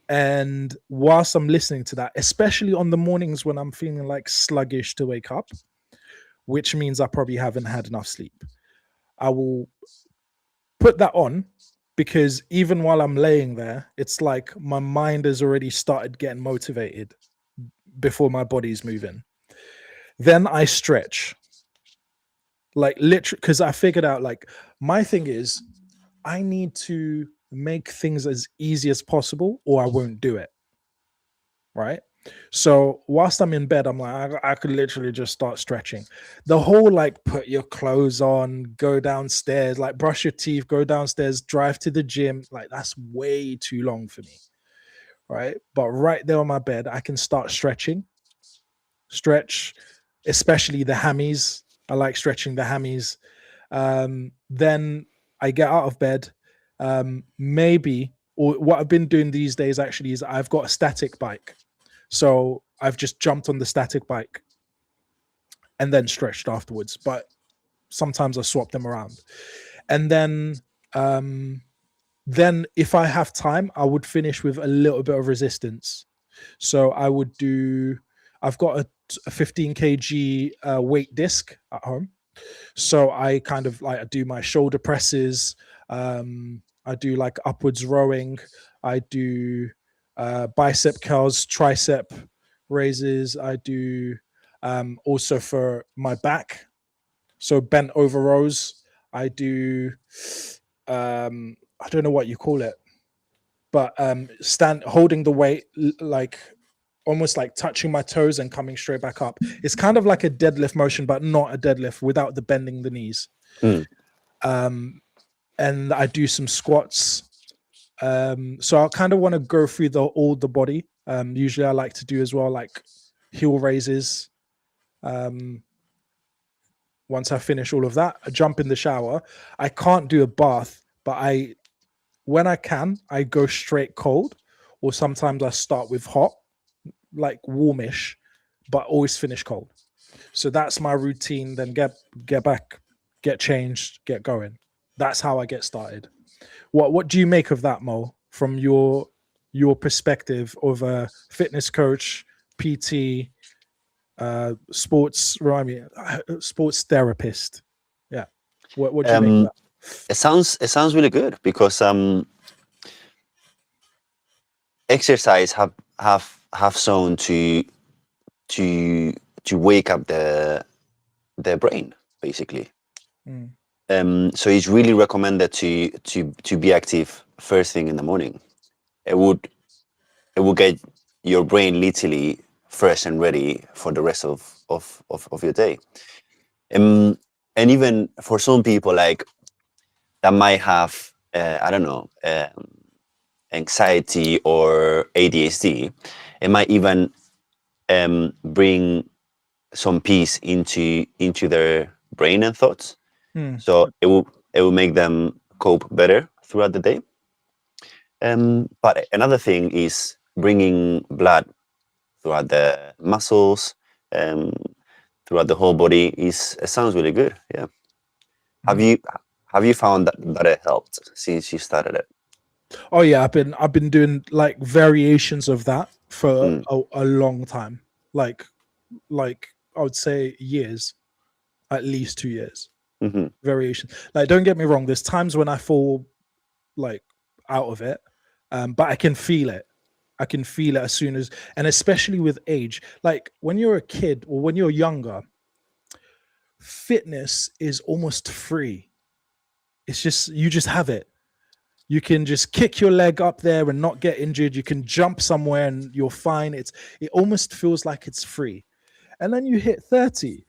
And whilst I'm listening to that, especially on the mornings when I'm feeling like sluggish to wake up, which means I probably haven't had enough sleep, I will put that on, because even while I'm laying there, it's like my mind has already started getting motivated before my body's moving. Then I stretch, like literally, because I figured out, like, my thing is I need to make things as easy as possible or I won't do it. Right. So whilst I'm in bed, I'm like, I could literally just start stretching. The whole like put your clothes on, go downstairs, like brush your teeth, go downstairs, drive to the gym. Like that's way too long for me. Right. But right there on my bed, I can start stretching, especially the hammies. I like stretching the hammies. Then I get out of bed. Maybe, or what I've been doing these days actually is I've got a static bike. So I've just jumped on the static bike and then stretched afterwards. But sometimes I swap them around. And then if I have time, I would finish with a little bit of resistance. So I've got a 15 kg weight disc at home. So I kind of like, I do my shoulder presses. I do like upwards rowing. I do bicep curls, tricep raises. I do also for my back, so bent over rows. I do I don't know what you call it, but holding the weight, like almost like touching my toes and coming straight back up. It's kind of like a deadlift motion, but not a deadlift without the bending the knees. And I do some squats. So I kind of want to go through all the body. Usually I like to do as well, like heel raises. Once I finish all of that, I jump in the shower. I can't do a bath, but when I can, I go straight cold, or sometimes I start with hot, like warmish, but always finish cold. So that's my routine. Then get back, get changed, get going. That's how I get started. What do you make of that, Mo, from your perspective of a fitness coach, PT, sports therapist? Yeah. What do you make of that? It sounds really good, because exercise have shown to wake up the brain, basically. So it's really recommended to be active first thing in the morning. It would get your brain literally fresh and ready for the rest of your day. And even for some people, like, that might have I don't know, anxiety or ADHD, it might even bring some peace into their brain and thoughts. So it will make them cope better throughout the day. But another thing is bringing blood throughout the muscles, throughout the whole body. It sounds really good. Yeah. Have you found that it helped since you started it? Oh yeah, I've been doing like variations of that for a long time. Like I would say years, at least 2 years. Mm-hmm. Variation. Like, don't get me wrong. There's times when I fall like out of it, but I can feel it. I can feel it as soon as, and especially with age. Like when you're a kid or when you're younger, fitness is almost free. It's just you just have it. You can just kick your leg up there and not get injured. You can jump somewhere and you're fine. It almost feels like it's free. And then you hit 30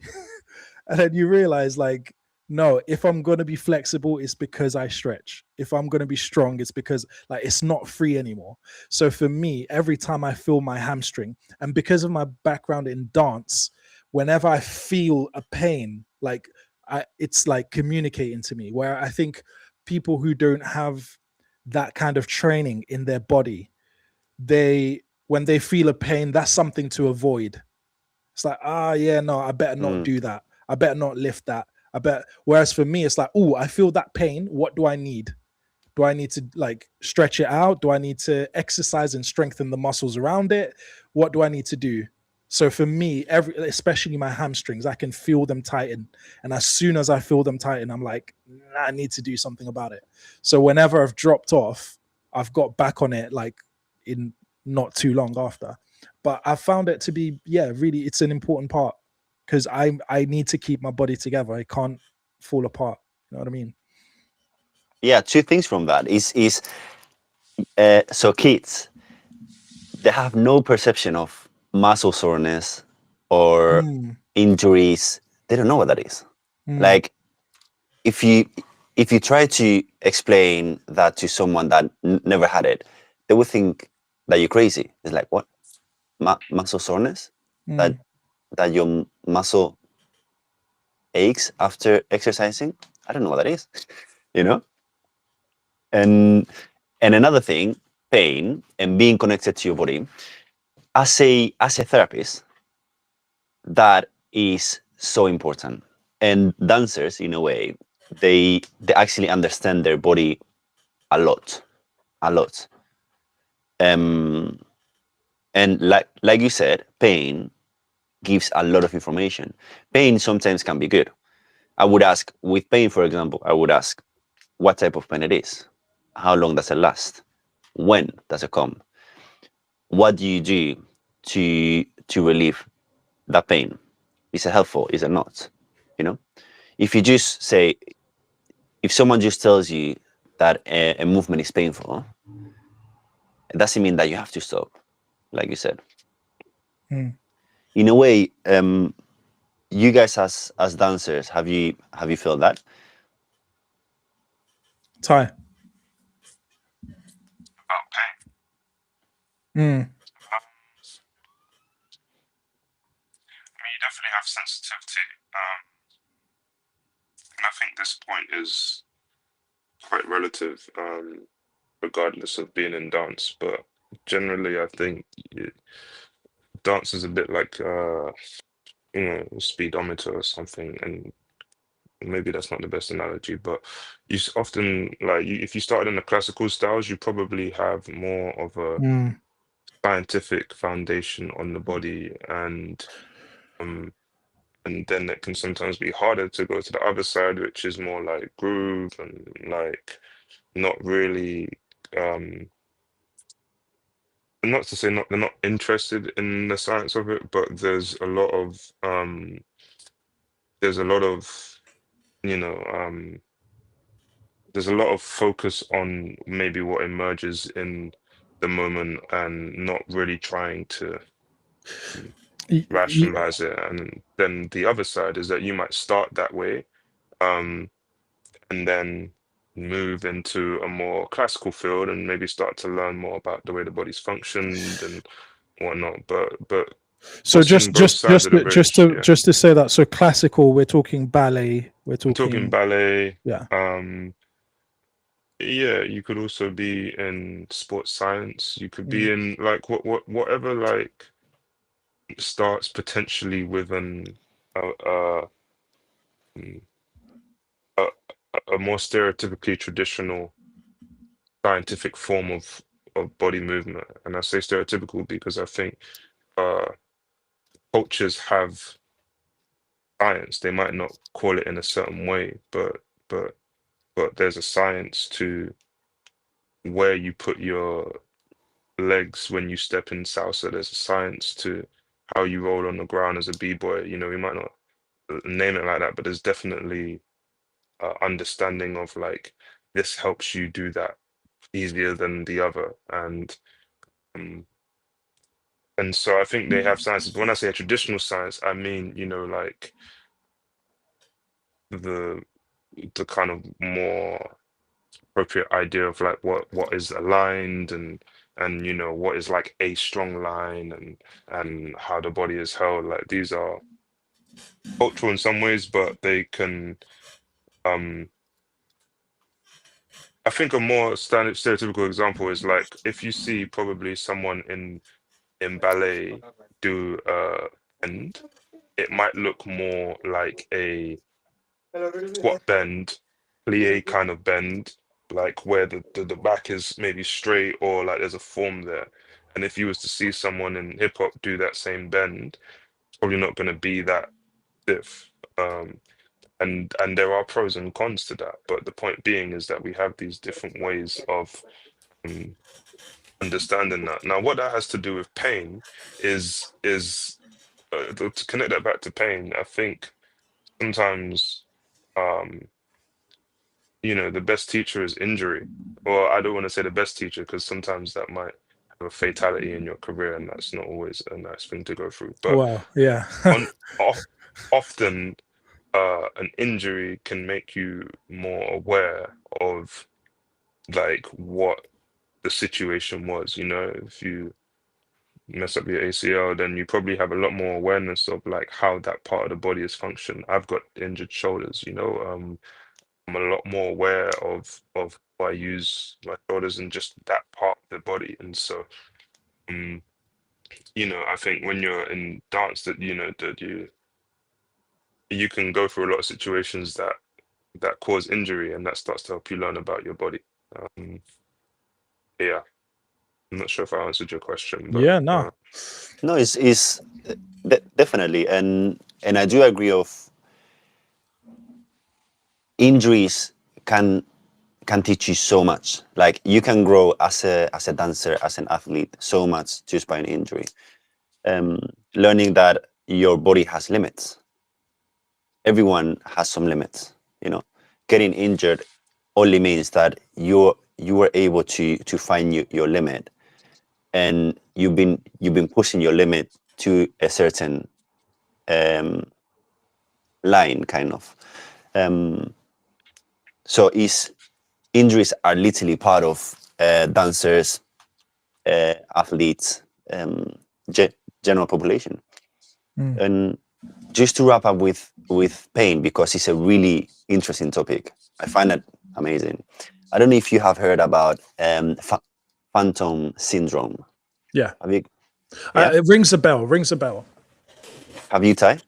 and then you realize like, no, if I'm going to be flexible, it's because I stretch. If I'm going to be strong, it's because like it's not free anymore. So for me, every time I feel my hamstring, and because of my background in dance, whenever I feel a pain, like it's like communicating to me, where I think people who don't have that kind of training in their body, when they feel a pain, that's something to avoid. It's like, yeah, no, I better not do that. I better not lift that. Whereas for me, it's like, oh, I feel that pain. What do I need? Do I need to like stretch it out? Do I need to exercise and strengthen the muscles around it? What do I need to do? So for me, especially my hamstrings, I can feel them tighten. And as soon as I feel them tighten, I'm like, nah, I need to do something about it. So whenever I've dropped off, I've got back on it like in not too long after. But I found it to be, yeah, really, it's an important part because I need to keep my body together. I can't fall apart. You know what I mean? Yeah, two things from that is so kids, they have no perception of muscle soreness or injuries. They don't know what that is. Like if you try to explain that to someone that never had it, they would think that you're crazy. It's like, what? Muscle soreness? That your muscle aches after exercising? I don't know what that is. You know? And another thing, pain and being connected to your body. As a therapist, that is so important. And dancers, in a way, they actually understand their body a lot. And like you said, pain gives a lot of information. Pain sometimes can be good. I would ask, with pain, for example, I would ask what type of pain it is. How long does it last? When does it come? What do you do to relieve that pain? Is it helpful? Is it not? You know, if you just say, if someone just tells you that a movement is painful, it doesn't mean that you have to stop, like you said. In a way, you guys as dancers, have you felt that? Ty. I mean, you definitely have sensitivity. And I think this point is quite relative, regardless of being in dance. But generally, I think dance is a bit like, a speedometer or something. And maybe that's not the best analogy, but you often, like, if you started in the classical styles, you probably have more of a scientific foundation on the body, and then it can sometimes be harder to go to the other side, which is more like groove and like not really, not to say they're not interested in the science of it, but there's a lot of, you know, there's a lot of focus on maybe what emerges in the moment and not really trying to rationalize it. And then the other side is that you might start that way, and then move into a more classical field and maybe start to learn more about the way the body's functioned and whatnot. But So watching both sides of the bridge, yeah. just to say that, so classical, we're talking ballet, I'm talking ballet. Yeah. Yeah, you could also be in sports science. You could be in like whatever like starts potentially with a more stereotypically traditional scientific form of body movement. And I say stereotypical because I think cultures have science. They might not call it in a certain way, but there's a science to where you put your legs when you step in salsa. There's a science to how you roll on the ground as a b-boy. You know, we might not name it like that, but there's definitely understanding of like this helps you do that easier than the other, um, and so I think they have sciences. But when I say a traditional science, I mean, you know, like the kind of more appropriate idea of like what is aligned and you know what is like a strong line and how the body is held. Like these are cultural in some ways, but they can um I think a more standard stereotypical example is like if you see probably someone in ballet do bend, it might look more like a squat bend, plie kind of bend, like where the back is maybe straight or like there's a form there. And if you was to see someone in hip hop do that same bend, it's probably not going to be that stiff. And there are pros and cons to that. But the point being is that we have these different ways of um, understanding that. Now, what that has to do with pain is to connect that back to pain. I think sometimes. Um, you know, the best teacher is injury. Or I don't want to say the best teacher because sometimes that might have a fatality in your career, and that's not always a nice thing to go through. But Wow. Yeah. on often an injury can make you more aware of like what the situation was. You know, if you mess up your ACL, then you probably have a lot more awareness of like how that part of the body is functioned. I've got injured shoulders, you know. I'm a lot more aware of how I use my shoulders and just that part of the body. And so, um, you know, I think when you're in dance, that you know that you can go through a lot of situations that cause injury, and that starts to help you learn about your body. Um, yeah, I'm not sure if I answered your question, but Yeah. No. No, it's definitely, and I do agree of injuries can teach you so much. Like you can grow as a dancer, as an athlete, so much just by an injury. Learning that your body has limits. Everyone has some limits. You know, getting injured only means that you were able to find your limit, and you've been pushing your limit to a certain line, kind of. So injuries are literally part of dancers, athletes, general population. Mm. And just to wrap up with pain, because it's a really interesting topic, I find that amazing. I don't know if you have heard about phantom syndrome. Yeah. Have you? Yeah? It rings a bell. Rings a bell. Have you, Ty?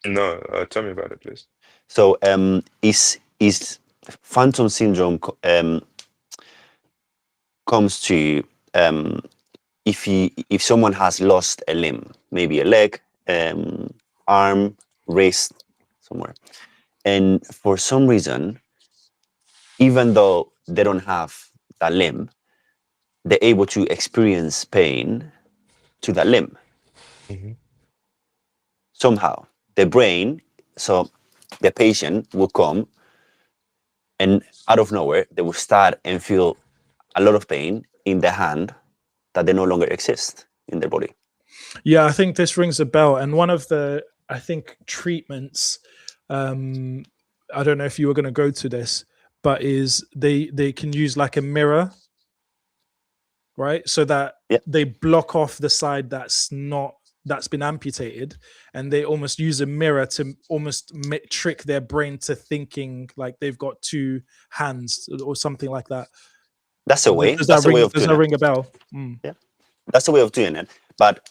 no, tell me about it, please. So is phantom syndrome comes to if someone has lost a limb, maybe a leg, arm, wrist, somewhere, and for some reason, even though they don't have that limb, they're able to experience pain to that limb. Mm-hmm. Somehow, the brain, so the patient will come and out of nowhere, they will start and feel a lot of pain in the hand that they no longer exist in their body. Yeah, I think this rings a bell. And one of the, I think, treatments, I don't know if you were going to go to this, but is they can use like a mirror, right? So that they block off the side that's been amputated, and they almost use a mirror to almost trick their brain to thinking like they've got two hands or something like that. That's a way. Does That's that a way of does doing that it. ring a bell? Mm. Yeah, that's a way of doing it. But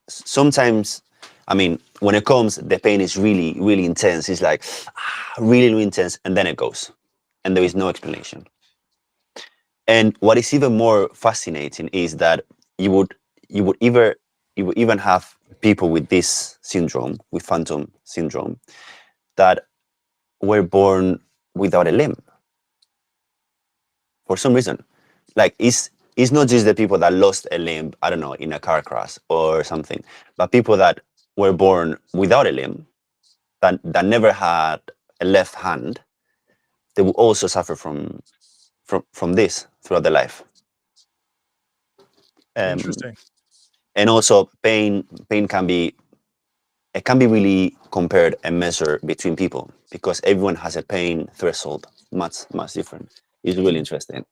sometimes, I mean, when it comes, the pain is really, really intense. It's like really, really intense, and then it goes, and there is no explanation. And what is even more fascinating is that you would even have people with this syndrome, with phantom syndrome, that were born without a limb for some reason. Like it's not just the people that lost a limb, I don't know, in a car crash or something, but people that were born without a limb, that never had a left hand, they will also suffer from this throughout their life. Interesting. And also pain can be really compared and measured between people, because everyone has a pain threshold much different. It's really interesting.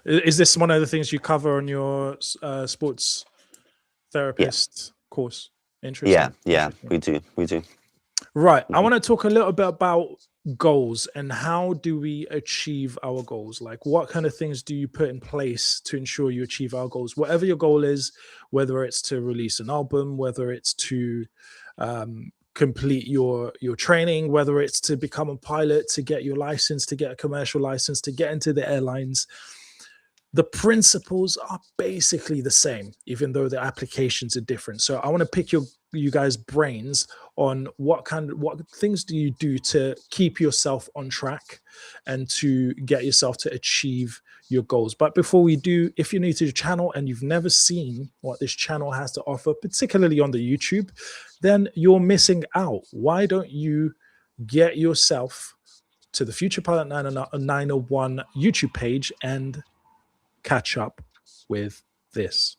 Is this one of the things you cover on your sports therapist course? Interesting. Yeah, we do. Right. I want to talk a little bit about goals and how do we achieve our goals? Like, what kind of things do you put in place to ensure you achieve our goals? Whatever your goal is, whether it's to release an album, whether it's to complete your training, whether it's to become a pilot, to get your license, to get a commercial license, to get into the airlines. The principles are basically the same, even though the applications are different. So I want to pick you guys' brains on what things do you do to keep yourself on track and to get yourself to achieve your goals. But before we do, if you're new to the channel and you've never seen what this channel has to offer, particularly on the YouTube, then you're missing out. Why don't you get yourself to the Future Pilot 901 YouTube page and catch up with this?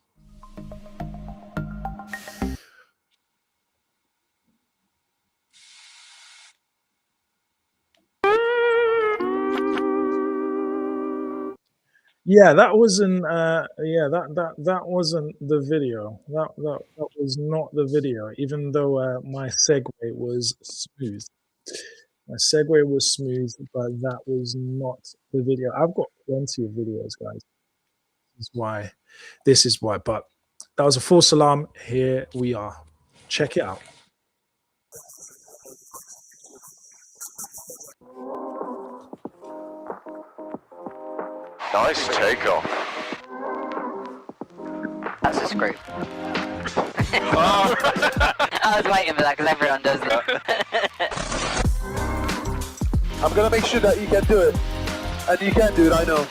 Yeah, that wasn't that wasn't the video. That was not the video, even though my segue was smooth. My segue was smooth, but that was not the video. I've got plenty of videos, guys. This is why. But that was a false alarm. Here we are. Check it out. Nice takeoff. That's a screw. I was waiting for that because everyone does it. I'm gonna make sure that you can do it. And you can do it, I know.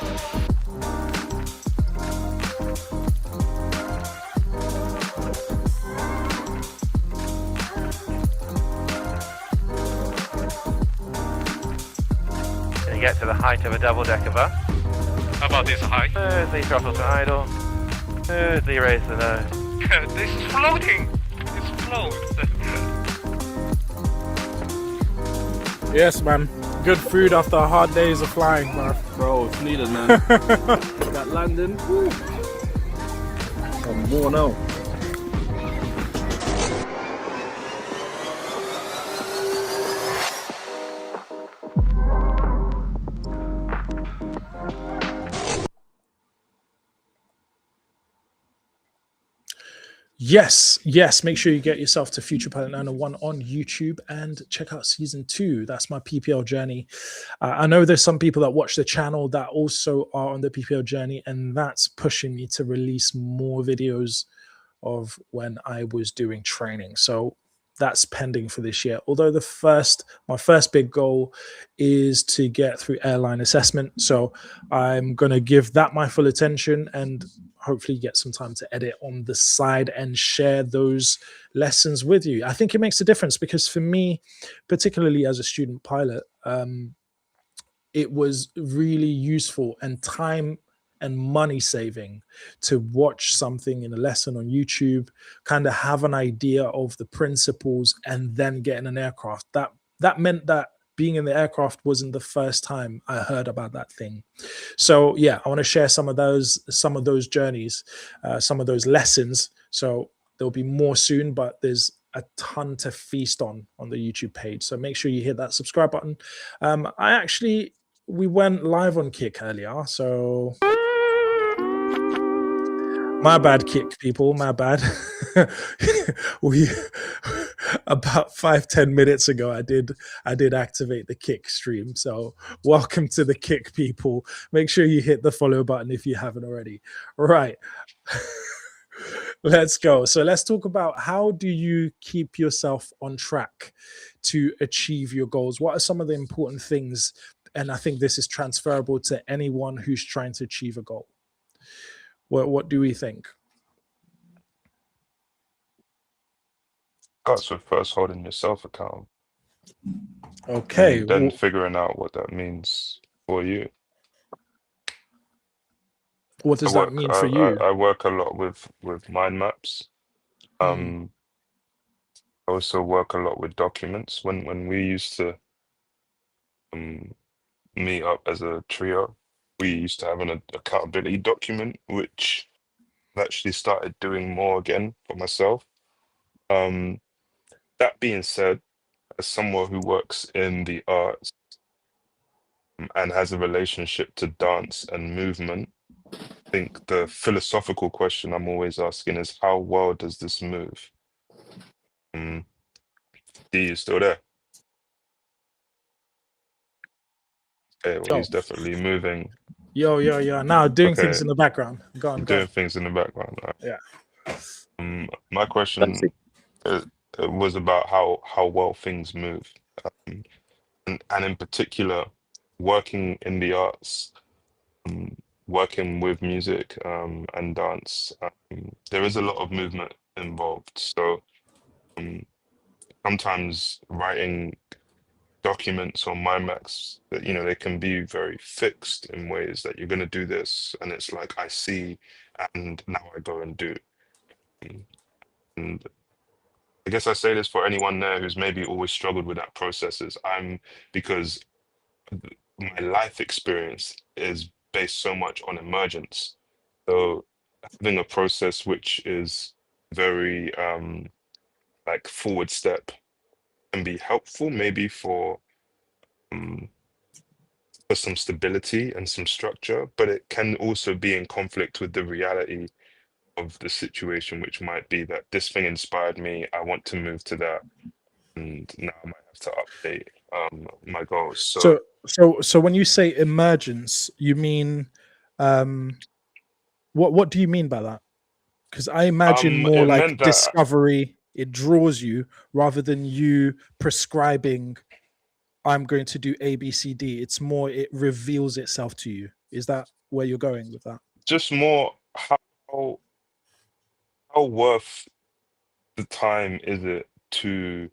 And you get to the height of a double-decker bus. How about this height? Smoothly throttle to idle. Smoothly raise the nose. This is floating. It's float. Yes, man. Good food after hard days of flying, Bro, it's needed, man. That landing. Woo. I'm worn out. Yes. Make sure you get yourself to Future Pilot 901 on YouTube and check out season 2. That's my PPL journey. I know there's some people that watch the channel that also are on the PPL journey, and that's pushing me to release more videos of when I was doing training. So that's pending for this year. Although my first big goal is to get through airline assessment. So I'm going to give that my full attention and hopefully get some time to edit on the side and share those lessons with you. I think it makes a difference because for me, particularly as a student pilot, it was really useful and time and money saving to watch something in a lesson on YouTube, kind of have an idea of the principles and then get in an aircraft. That meant that being in the aircraft wasn't the first time I heard about that thing. So yeah, I want to share some of those journeys, some of those lessons. So there'll be more soon, but there's a ton to feast on the YouTube page. So make sure you hit that subscribe button. We went live on Kick earlier, so my bad, Kick people, my bad. about 5-10 minutes ago, I did activate the kick stream. So welcome to the kick, people. Make sure you hit the follow button if you haven't already. Right. Let's go. So let's talk about, how do you keep yourself on track to achieve your goals? What are some of the important things? And I think this is transferable to anyone who's trying to achieve a goal. What do we think? Starts with first holding yourself accountable. Okay. And then figuring out what that means for you. What does that mean for you? I work a lot with mind maps. I also work a lot with documents. When we used to meet up as a trio, we used to have an accountability document, which I've actually started doing more again for myself. That being said, as someone who works in the arts and has a relationship to dance and movement, I think the philosophical question I'm always asking is, how well does this move? D is still there. Okay, well, he's definitely moving. Yo. Now doing Okay. things in the background. Go on. Doing things in the background. Right. Yeah. My question was about how well things move, and in particular, working in the arts, working with music and dance. There is a lot of movement involved. So sometimes writing documents or mind maps, that they can be very fixed in ways that you're going to do this, and it's like, I see, and now I go and do. And I guess I say this for anyone there who's maybe always struggled with that processes. Because my life experience is based so much on emergence. So having a process which is very like forward step can be helpful, maybe for some stability and some structure, but it can also be in conflict with the reality of the situation, which might be that this thing inspired me, I want to move to that, and now I might have to update my goals. So when you say emergence, you mean what do you mean by that? Because I imagine more it like meant that discovery, it draws you rather than you prescribing, I'm going to do A, B, C, D. It's more, it reveals itself to you. Is that where you're going with that? just more how worth the time is it to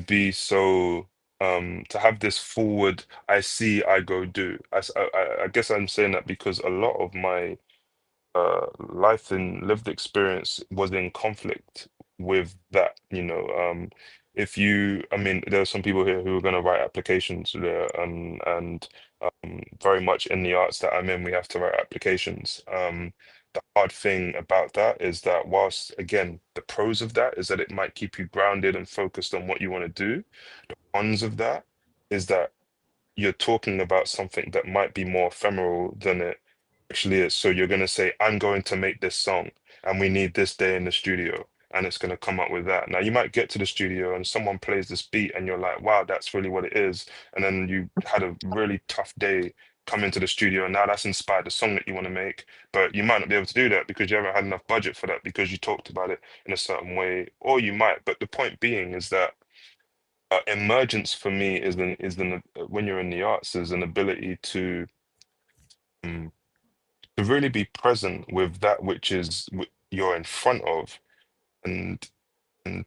be so to have this forward, I see, I go do. I guess I'm saying that because a lot of my life and lived experience was in conflict with that. If you, I mean, there are some people here who are going to write applications there, and very much in the arts that I'm in, we have to write applications. The hard thing about that is that, whilst again, the pros of that is that it might keep you grounded and focused on what you want to do, the cons of that is that you're talking about something that might be more ephemeral than it actually is. So you're going to say, I'm going to make this song and we need this day in the studio, and it's going to come up with that. Now you might get to the studio and someone plays this beat and you're like, wow, that's really what it is. And then you had a really tough day, come into the studio, and now that's inspired the song that you want to make. But you might not be able to do that because you haven't had enough budget for that, because you talked about it in a certain way, or you might. But the point being is that emergence for me when you're in the arts, is an ability to really be present with that which is you're in front of, and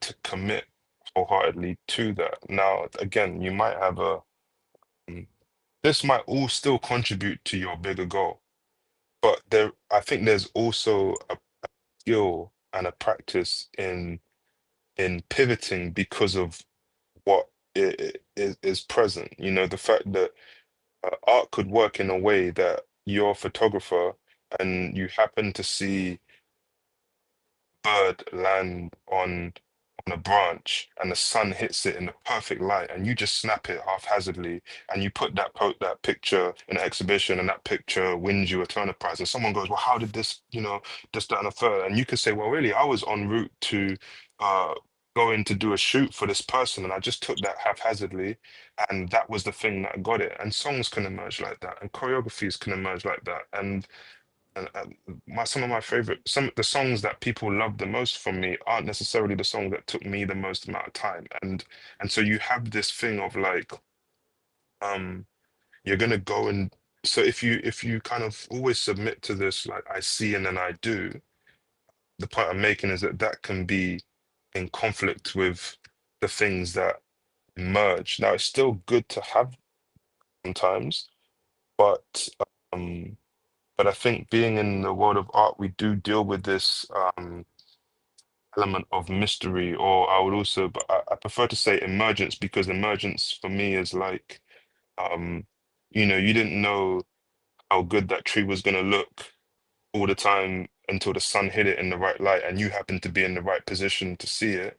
to commit wholeheartedly to that. Now, again, you might have um, this might all still contribute to your bigger goal, but I think there's also a skill and a practice in pivoting because of what is present. The fact that art could work in a way that you're a photographer and you happen to see bird land on on a branch and the sun hits it in the perfect light and you just snap it haphazardly and you put that picture in an exhibition and that picture wins you a Turner Prize and someone goes, well, how did this, this, that, and the third? And you can say, well, really, I was en route to going to do a shoot for this person and I just took that haphazardly and that was the thing that got it. And songs can emerge like that and choreographies can emerge like that. And some of the songs that people love the most from me aren't necessarily the songs that took me the most amount of time. And so you have this thing of like, you're gonna go and so if you kind of always submit to this, like I see and then I do, the point I'm making is that that can be in conflict with the things that merge. Now it's still good to have sometimes, but I think being in the world of art, we do deal with this element of mystery, or I would also, but I prefer to say emergence because emergence for me is like, you didn't know how good that tree was going to look all the time until the sun hit it in the right light and you happen to be in the right position to see it.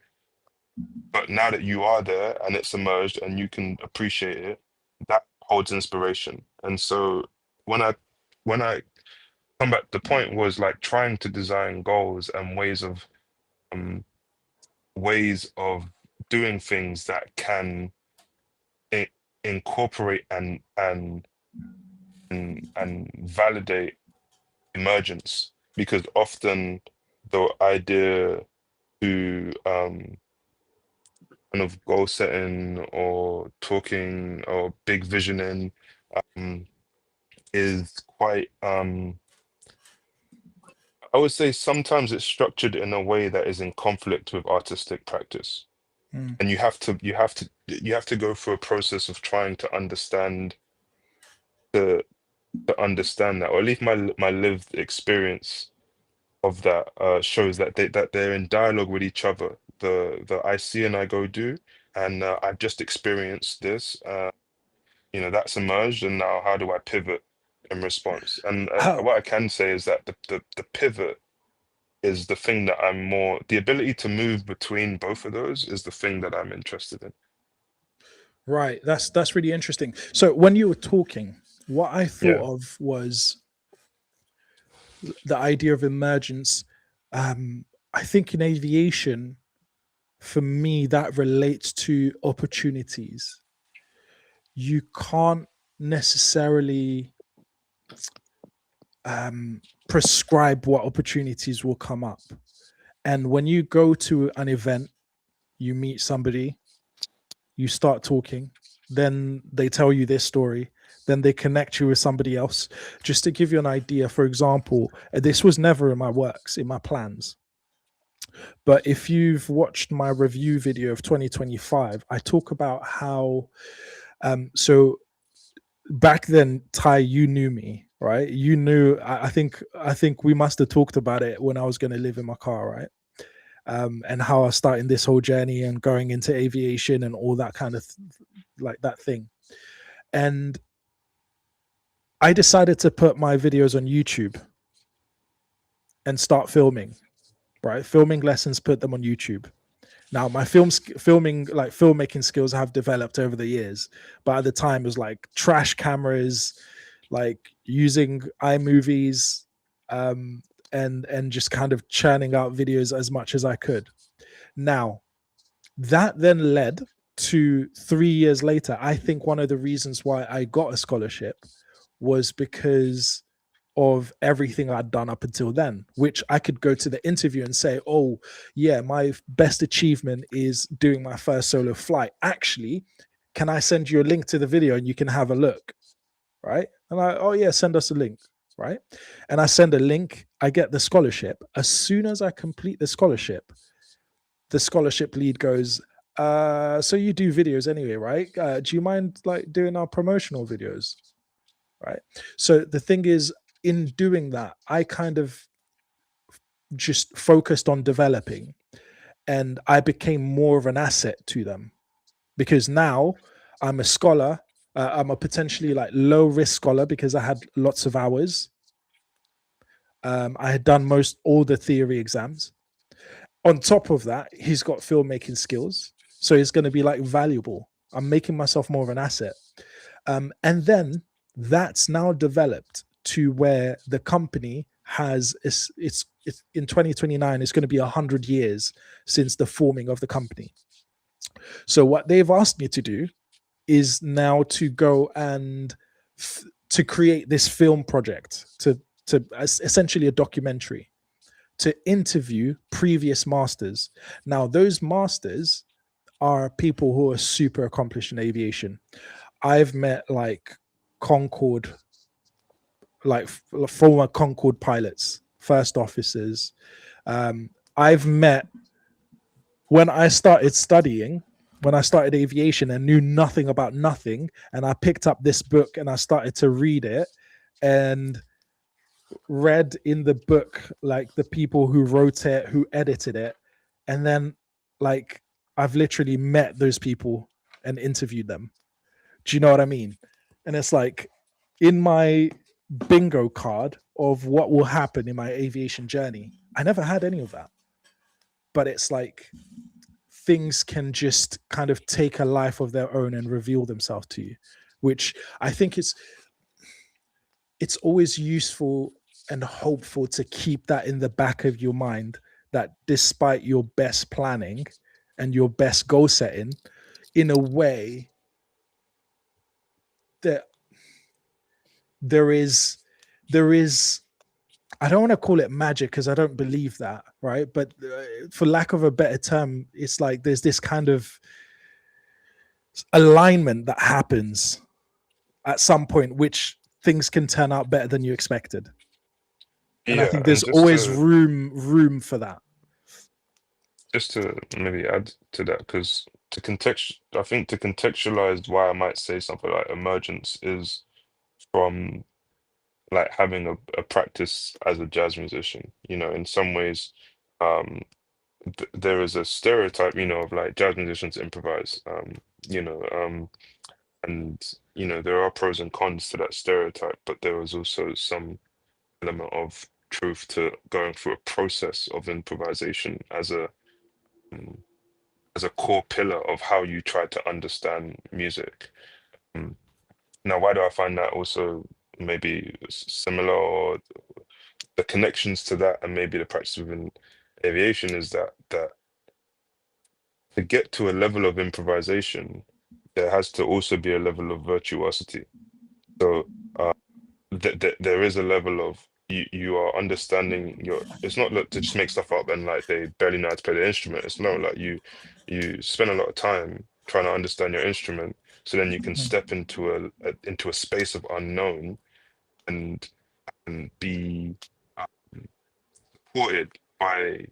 But now that you are there and it's emerged and you can appreciate it, that holds inspiration. And so when I come back, the point was like trying to design goals and ways of doing things that can incorporate and validate emergence, because often the idea to kind of goal setting or talking or big visioning is quite I would say sometimes it's structured in a way that is in conflict with artistic practice. And you have to go through a process of trying to understand understand that, or at least my lived experience of that shows that they're in dialogue with each other. The I see and I go do, and I've just experienced this. That's emerged, and now how do I pivot in response? And what I can say is that the pivot is the thing that the ability to move between both of those is the thing that I'm interested in. Right. That's really interesting. So when you were talking, what I thought of was the idea of emergence. I think in aviation, for me, that relates to opportunities. You can't necessarily prescribe what opportunities will come up. And when you go to an event, you meet somebody, you start talking, then they tell you their story, then they connect you with somebody else. Just to give you an idea, for example, this was never in my works, in my plans. But if you've watched my review video of 2025, I talk about how, so back then, Ty, you knew me, right? You knew, I think we must have talked about it when I was going to live in my car, right? And how I was starting this whole journey and going into aviation and all that kind of like that thing. And I decided to put my videos on YouTube and start filming, right? Filming lessons, put them on YouTube. Now my filmmaking skills have developed over the years, but at the time it was like trash cameras, like using iMovies, and just kind of churning out videos as much as I could. Now, that then led to 3 years later. I think one of the reasons why I got a scholarship was because of everything I'd done up until then, which I could go to the interview and say, oh, yeah, my best achievement is doing my first solo flight. Actually, can I send you a link to the video and you can have a look? Right? And oh, yeah, send us a link. Right? And I send a link, I get the scholarship. As soon as I complete the scholarship lead goes, so you do videos anyway, right? Do you mind like doing our promotional videos? Right? So the thing is, in doing that, I kind of just focused on developing, and I became more of an asset to them, because now I'm a scholar. I'm a potentially like low risk scholar because I had lots of hours. I had done all the theory exams, On top of that, he's got filmmaking skills, so he's going to be like valuable. I'm making myself more of an asset. And then that's now developed to where the company has it's in 2029 it's going to be 100 years since the forming of the company. So what they've asked me to do is now to go and to create this film project, to essentially a documentary, to interview previous masters. Now those masters are people who are super accomplished in aviation. I've met like Concorde, like former Concorde pilots, first officers. I've met, when I started studying, when I started aviation and knew nothing about nothing, and I picked up this book and I started to read it and read in the book like the people who wrote it, who edited it, and then like I've literally met those people and interviewed them. Do you know what I mean? And it's like in my bingo card of what will happen in my aviation journey, I never had any of that. But it's like things can just kind of take a life of their own and reveal themselves to you, which I think it's always useful and hopeful to keep that in the back of your mind, that despite your best planning and your best goal setting, in a way that there is I don't want to call it magic because I don't believe that, right? But for lack of a better term, it's like there's this kind of alignment that happens at some point, which things can turn out better than you expected. And I think there's always room for that. Just to maybe add to that, because I think to contextualize why I might say something like emergence is from like having a practice as a jazz musician. In some ways, there is a stereotype, of like jazz musicians improvise, and there are pros and cons to that stereotype, but there is also some element of truth to going through a process of improvisation as a core pillar of how you try to understand music. Now, why do I find that also maybe similar, or the connections to that and maybe the practice within aviation is that to get to a level of improvisation, there has to also be a level of virtuosity. So there is a level of you are understanding it's not like to just make stuff up and like they barely know how to play the instrument. It's not like you spend a lot of time trying to understand your instrument, so then you can step into a space of unknown and be supported by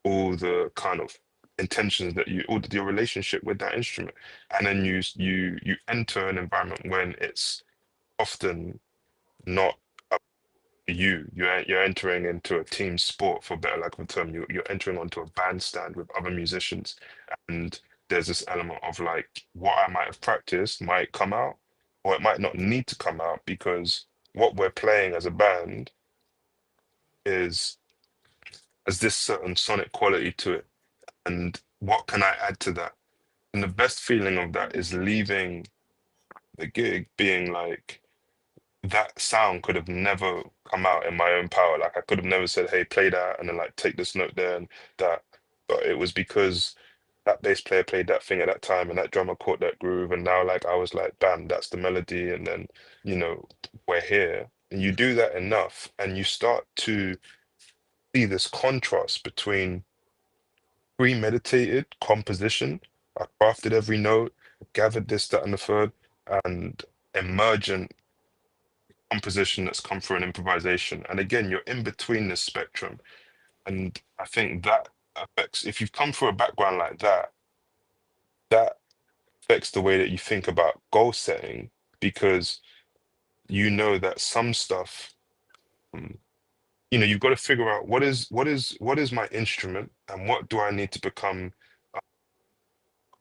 all the kind of intentions that your relationship with that instrument, and then you enter an environment when it's often not you're entering into a team sport, for better lack of a term. You're entering onto a bandstand with other musicians, and there's this element of like what I might have practiced might come out, or it might not need to come out, because what we're playing as a band is has this certain sonic quality to it, and what can I add to that? And the best feeling of that is leaving the gig being like, that sound could have never come out in my own power. Like I could have never said, "Hey, play that," and then like take this note there and that. But it was because that bass player played that thing at that time, and that drummer caught that groove, and now like I was like, "Bam, that's the melody," and then we're here. And you do that enough, and you start to see this contrast between premeditated composition. I crafted every note, gathered this, that, and the third, and emergent composition that's come through an improvisation. And again, you're in between this spectrum. And I think that affects, if you've come through a background like that, that affects the way that you think about goal setting, because you know that some stuff, you've got to figure out what is my instrument, and what do I need to become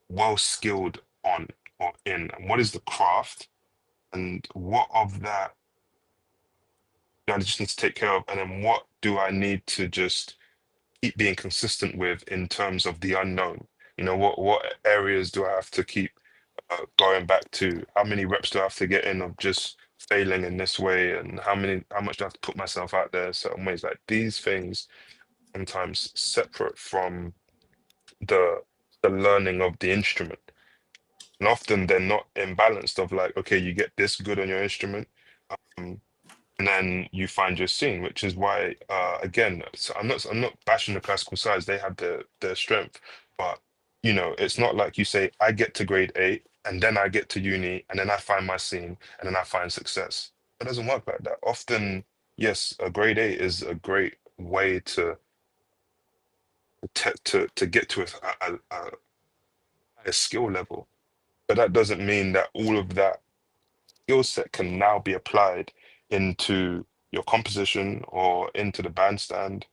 well skilled on or in, and what is the craft, and what of that I just need to take care of, and then what do I need to just keep being consistent with in terms of the unknown? You know, what areas do I have to keep going back to? How many reps do I have to get in of just failing in this way, and how much do I have to put myself out there certain ways? Like these things sometimes separate from the learning of the instrument, and often they're not imbalanced. Of like, okay, you get this good on your instrument, um, and then you find your scene, which is why again, so I'm not bashing the classical sides. They have their strength, but you know, it's not like you say I get to grade 8 and then I get to uni and then I find my scene and then I find success. It doesn't work like that. Often, yes, a grade 8 is a great way to get to a skill level, but that doesn't mean that all of that skill set can now be applied into your composition or into the bandstand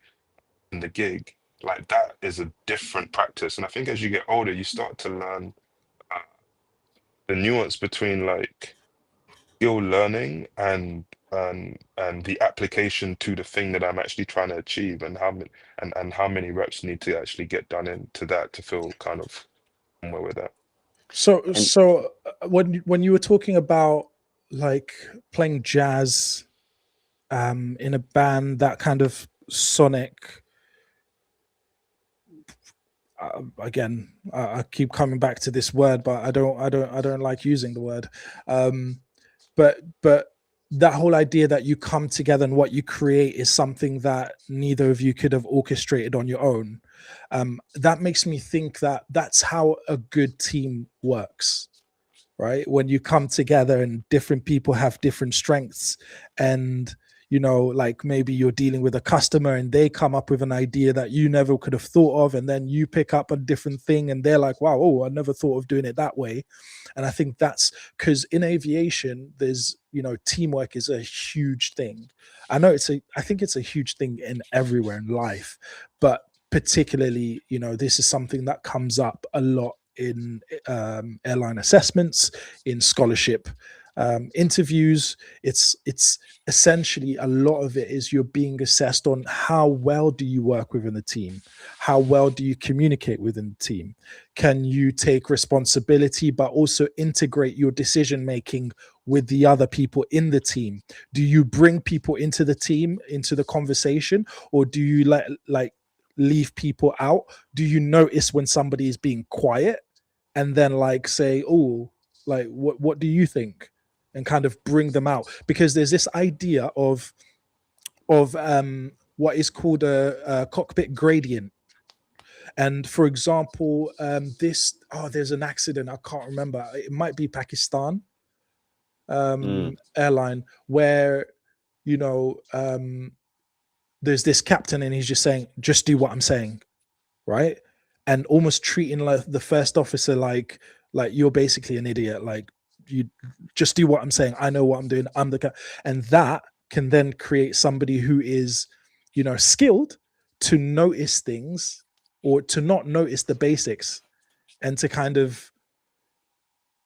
and the gig. Like that is a different practice. And I think as you get older, you start to learn uh, the nuance between like skill learning and the application to the thing that I'm actually trying to achieve, and how many reps need to actually get done into that to feel kind of somewhere with that. So when you were talking about like playing jazz in a band, that kind of sonic, again, I keep coming back to this word, but I don't like using the word. But that whole idea that you come together and what you create is something that neither of you could have orchestrated on your own. That makes me think that that's how a good team works, right? When you come together and different people have different strengths, and you know, like maybe you're dealing with a customer and they come up with an idea that you never could have thought of, and then you pick up a different thing and they're like, wow, oh, I never thought of doing it that way. And I think that's because in aviation, there's, you know, teamwork is a huge thing. I think it's a huge thing in everywhere in life, but particularly, you know, this is something that comes up a lot in airline assessments, in scholarship interviews. It's essentially, a lot of it is you're being assessed on how well do you work within the team, how well do you communicate within the team, can you take responsibility but also integrate your decision making with the other people in the team, do you bring people into the team, into the conversation, or do you like leave people out? Do you notice when somebody is being quiet and then like say, oh, like what do you think, and kind of bring them out? Because there's this idea of what is called a cockpit gradient. And for example, there's an accident, I can't remember, it might be Pakistan airline, where, you know, there's this captain and he's just saying, just do what I'm saying, right? And almost treating like the first officer like you're basically an idiot, like you just do what I'm saying, I know what I'm doing, I'm the guy. And that can then create somebody who is, you know, skilled to notice things or to not notice the basics, and to kind of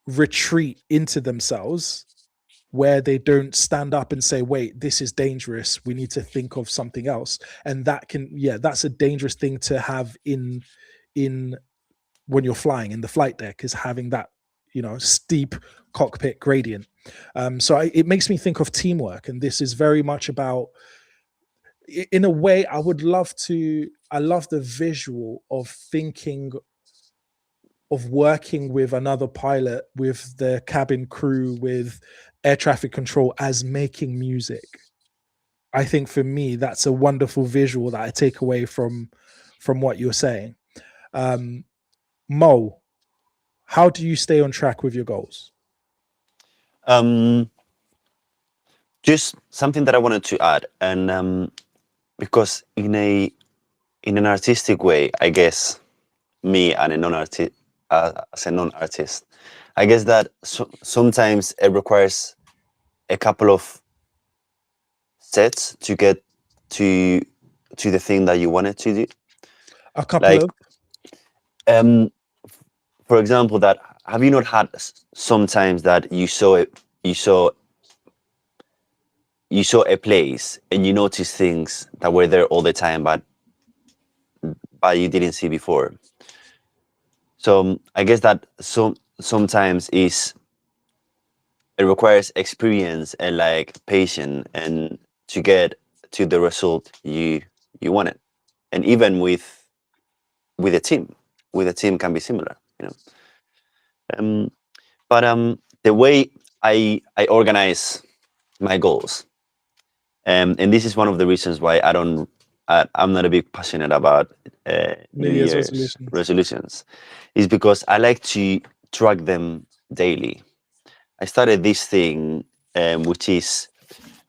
retreat into themselves where they don't stand up and say, wait, this is dangerous, we need to think of something else. And that can, that's a dangerous thing to have in when you're flying in the flight deck, is having that, you know, steep cockpit gradient. It makes me think of teamwork, and this is very much about, in a way, I love the visual of thinking of working with another pilot, with the cabin crew, with air traffic control, as making music. I think for me, that's a wonderful visual that I take away from what you're saying. Mo, how do you stay on track with your goals? Just something that I wanted to add, and because in an artistic way, I guess me and as a non-artist, I guess that sometimes it requires a couple of sets to get to the thing that you wanted to do. A couple of for example, that have you not had sometimes that you saw a place and you notice things that were there all the time, but but you didn't see before. So I guess that sometimes it requires experience and like patience and to get to the result you wanted. And even with a team can be similar, you know. But the way I organize my goals, and this is one of the reasons why I'm not a big passionate about New Year's resolutions, is because I like to track them daily. I started this thing, which is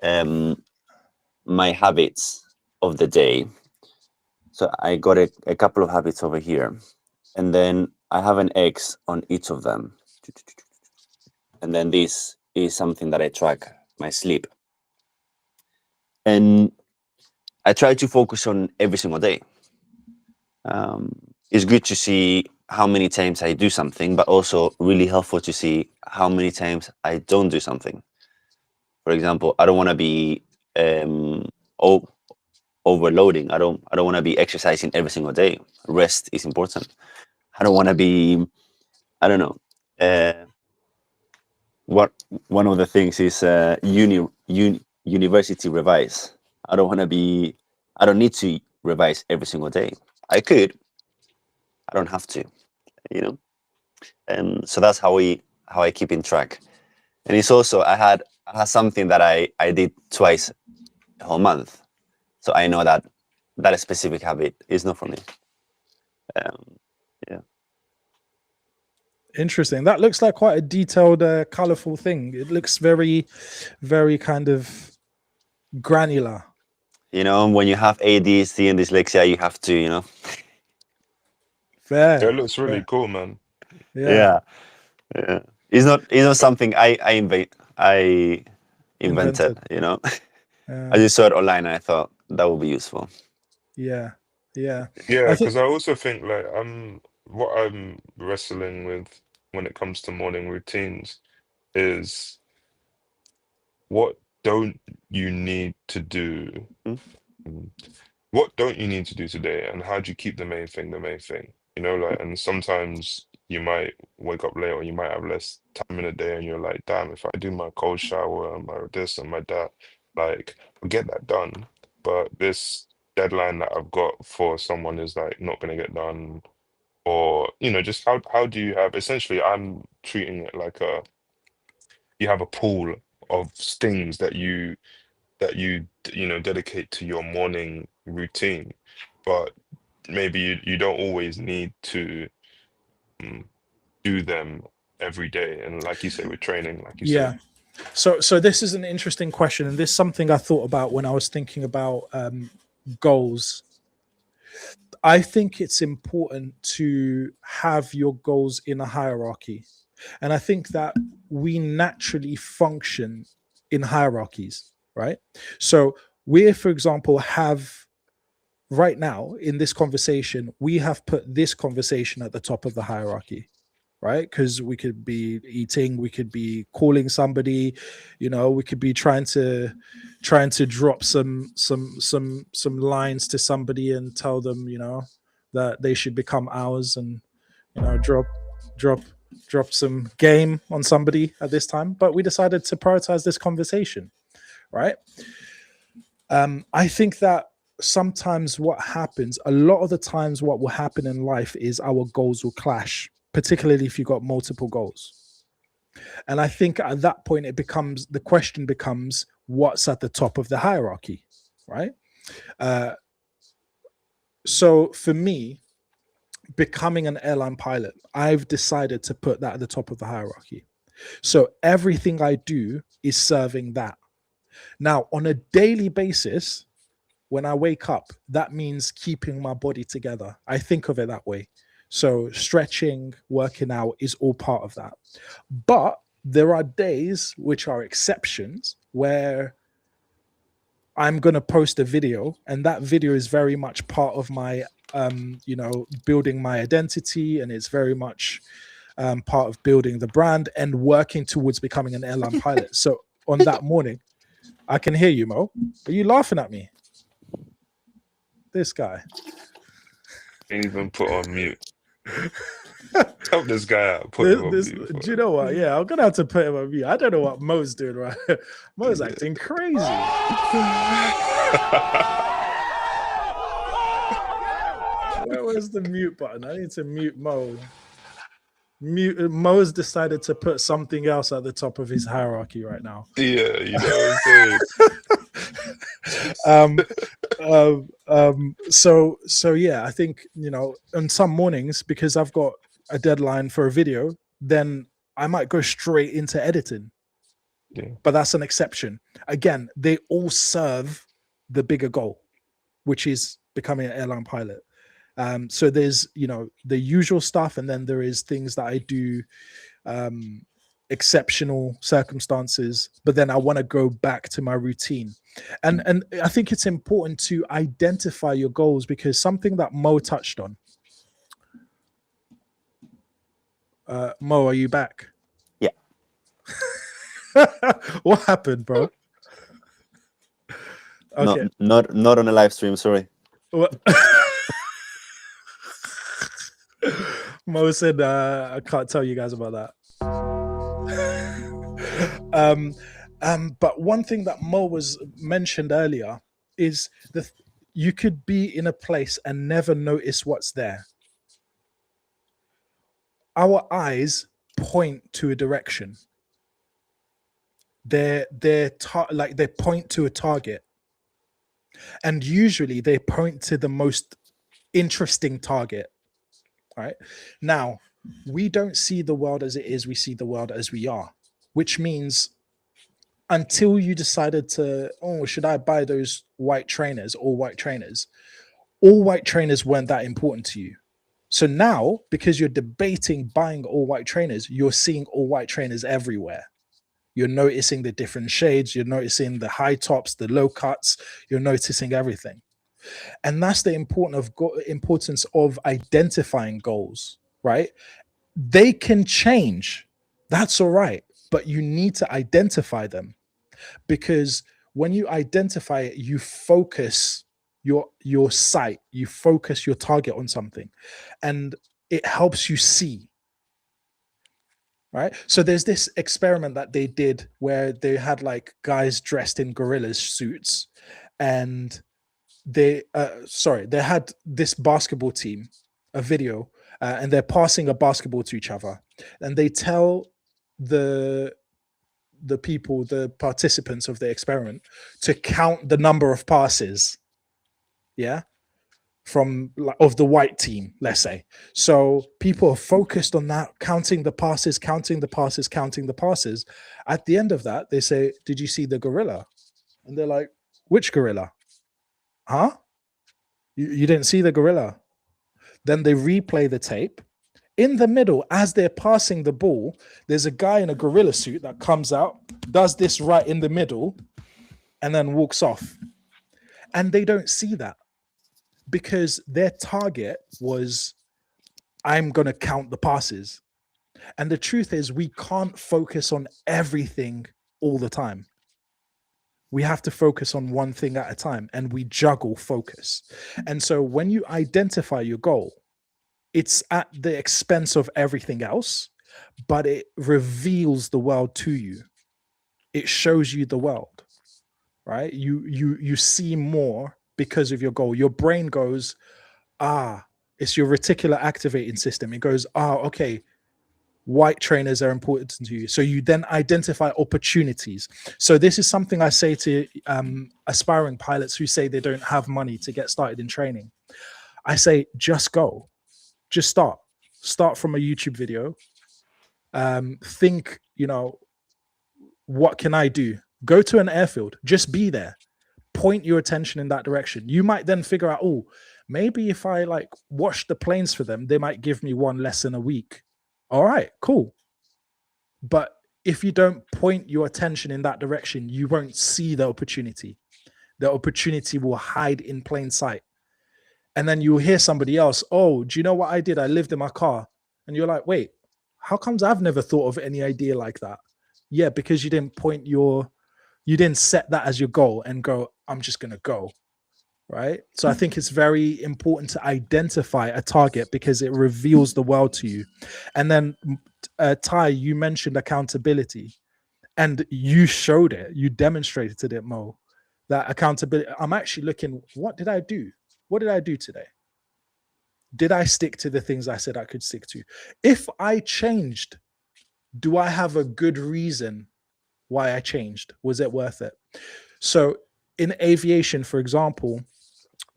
my habits of the day. So I got a couple of habits over here, and then I have an X on each of them. And then this is something that I track my sleep. And I try to focus on every single day. It's good to see how many times I do something, but also really helpful to see how many times I don't do something. For example, I don't want to be overloading. I don't want to be exercising every single day. Rest is important. I don't want to be, I don't know. One of the things is university revise. I don't need to revise every single day. I could. I don't have to, you know. And so that's how I keep in track. And it's also I had something that I did twice a whole month, so I know that a specific habit is not for me. Yeah. Interesting. That looks like quite a detailed, colorful thing. It looks very, very kind of granular. You know, when you have ADHD and dyslexia, you have to, you know. Fair. It looks really cool, man. Yeah. It's not something I invented. You know. I just saw it online and I thought that would be useful. Yeah. Yeah, because I also think like what I'm wrestling with when it comes to morning routines is what don't you need to do? What don't you need to do today, and how do you keep the main thing the main thing? You know, like, and sometimes you might wake up late or you might have less time in a day, and you're like, damn, if I do my cold shower and my this and my that, like, I'll get that done. But this deadline that I've got for someone is like not gonna get done, or you know, just how do you have? Essentially, I'm treating it like you have a pool of things that you you know dedicate to your morning routine, but maybe you don't always need to do them every day. And like you say, with training, like you said. So this is an interesting question, and this is something I thought about when I was thinking about goals. I think it's important to have your goals in a hierarchy, and I think that we naturally function in hierarchies, right? So we, for example, have right now in this conversation, we have put this conversation at the top of the hierarchy, right? Because we could be eating, we could be calling somebody, you know, we could be trying to drop some lines to somebody and tell them, you know, that they should become ours, and you know, drop some game on somebody at this time. But we decided to prioritize this conversation, right? I think that sometimes what happens, a lot of the times what will happen in life is our goals will clash, particularly if you've got multiple goals. And I think at that point the question becomes what's at the top of the hierarchy, right? So for me, becoming an airline pilot, I've decided to put that at the top of the hierarchy. So everything I do is serving that. Now, on a daily basis, when I wake up, that means keeping my body together. I think of it that way. So stretching, working out is all part of that. But there are days which are exceptions where I'm going to post a video, and that video is very much part of my, you know, building my identity, and it's very much part of building the brand and working towards becoming an airline pilot. So on that morning, I can hear you, Mo. Are you laughing at me? This guy. Ain't even put on mute. Help this guy out. Put him on mute. Do you know what? Yeah, I'm gonna have to put him on mute. I don't know what Mo's doing, right? Mo's acting crazy. Where was the mute button? I need to mute Mo. Mo's decided to put something else at the top of his hierarchy right now. Yeah, you know what I'm saying. So yeah, I think, you know, on some mornings, because I've got a deadline for a video, then I might go straight into editing. Yeah. But that's an exception. Again, they all serve the bigger goal, which is becoming an airline pilot. So there's, you know, the usual stuff, and then there is things that I do, exceptional circumstances, but then I want to go back to my routine. And I think it's important to identify your goals, because something that Mo touched on. Mo, are you back? Yeah. What happened, bro? Okay. Not on a live stream, sorry. What? Mo said, I can't tell you guys about that. But one thing that Mo was mentioned earlier is that you could be in a place and never notice what's there. Our eyes point to a direction. They point to a target, and usually they point to the most interesting target. Right now, we don't see the world as it is, we see the world as we are, which means until you decided to, oh, should I buy those white trainers, all white trainers weren't that important to you. So now, because you're debating buying all white trainers, you're seeing all white trainers everywhere. You're noticing the different shades, you're noticing the high tops, the low cuts, you're noticing everything. And that's the importance of identifying goals, right? They can change. That's all right. But you need to identify them, because when you identify it, you focus your sight, you focus your target on something, and it helps you see. Right. So there's this experiment that they did where they had like guys dressed in gorilla suits, and they had this basketball team, a video, and they're passing a basketball to each other, and they tell the participants of the experiment to count the number of passes, of the white team, let's say. So people are focused on that, counting the passes. At the end of that, they say, did you see the gorilla? And they're like, which gorilla? Huh? You didn't see the gorilla? Then they replay the tape. In the middle, as they're passing the ball, there's a guy in a gorilla suit that comes out, does this right in the middle, and then walks off. And they don't see that, because their target was, I'm going to count the passes. And the truth is, we can't focus on everything all the time. We have to focus on one thing at a time, and we juggle focus. And so when you identify your goal, it's at the expense of everything else, but it reveals the world to you. It shows you the world, right? You see more because of your goal. Your brain goes, it's your reticular activating system. It goes, okay, white trainers are important to you. So you then identify opportunities. So this is something I say to aspiring pilots who say they don't have money to get started in training. I say, just go, just start from a YouTube video. Think, what can I do? Go to an airfield, just be there, point your attention in that direction. You might then figure out, maybe if I watch the planes for them, they might give me one lesson a week. All right, cool. But if you don't point your attention in that direction, you won't see the opportunity. The opportunity will hide in plain sight. And then you'll hear somebody else, do you know what I did? I lived in my car. And you're like, wait, how comes I've never thought of any idea like that? Yeah, because you didn't set that as your goal and go, I'm just going to go. right? So I think it's very important to identify a target because it reveals the world to you. And then Ty, you mentioned accountability, and you showed it, you demonstrated it, Mo, that accountability. I'm actually looking, what did I do today? Did I stick to the things I said I could stick to? If I changed, do I have a good reason why I changed? Was it worth it? So in aviation, for example,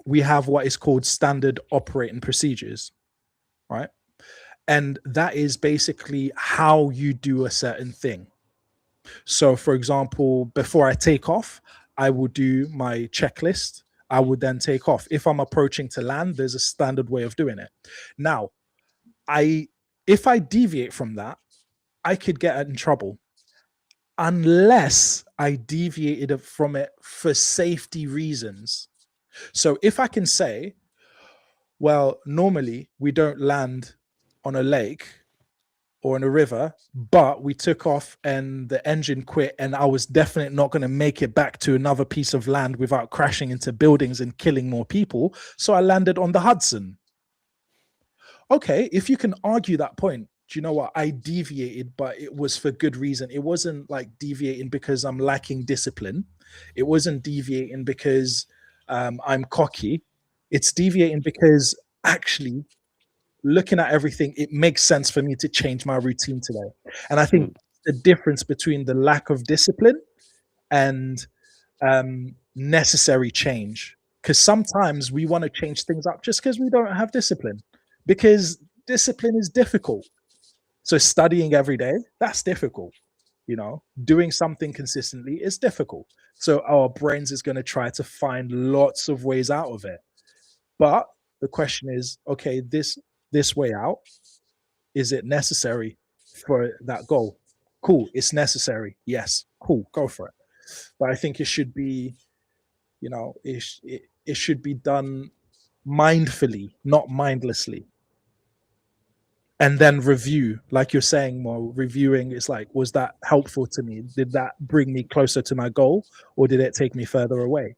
we have what is called standard operating procedures, right? And that is basically how you do a certain thing. So for example, before I take off, I will do my checklist. I would then take off. If I'm approaching to land, there's a standard way of doing it. Now, if I deviate from that, I could get in trouble unless I deviated from it for safety reasons. So if I can say, well, normally we don't land on a lake or in a river, but we took off and the engine quit, and I was definitely not going to make it back to another piece of land without crashing into buildings and killing more people. So I landed on the Hudson. Okay, if you can argue that point, do you know what? I deviated, but it was for good reason. It wasn't like deviating because I'm lacking discipline. It wasn't deviating because I'm cocky. It's deviating because actually, looking at everything, it makes sense for me to change my routine today. And I think the difference between the lack of discipline and necessary change, because sometimes we want to change things up just because we don't have discipline, because discipline is difficult. So studying every day, that's difficult. You know, doing something consistently is difficult. So our brains is going to try to find lots of ways out of it. But the question is, okay, this way out, is it necessary for that goal? Cool, it's necessary. Yes, cool, go for it. But I think it should be, you know, it should be done mindfully, not mindlessly. And then review, like you're saying, more reviewing is like, was that helpful to me? Did that bring me closer to my goal, or did it take me further away?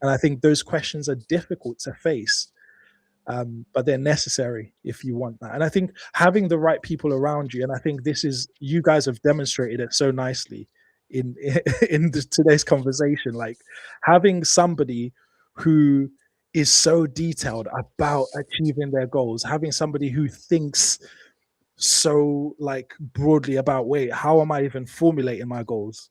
And I think those questions are difficult to face, but they're necessary if you want that. And I think having the right people around you, and I think this is, you guys have demonstrated it so nicely in today's conversation, like having somebody who is so detailed about achieving their goals, having somebody who thinks so like broadly about, wait, how am I even formulating my goals?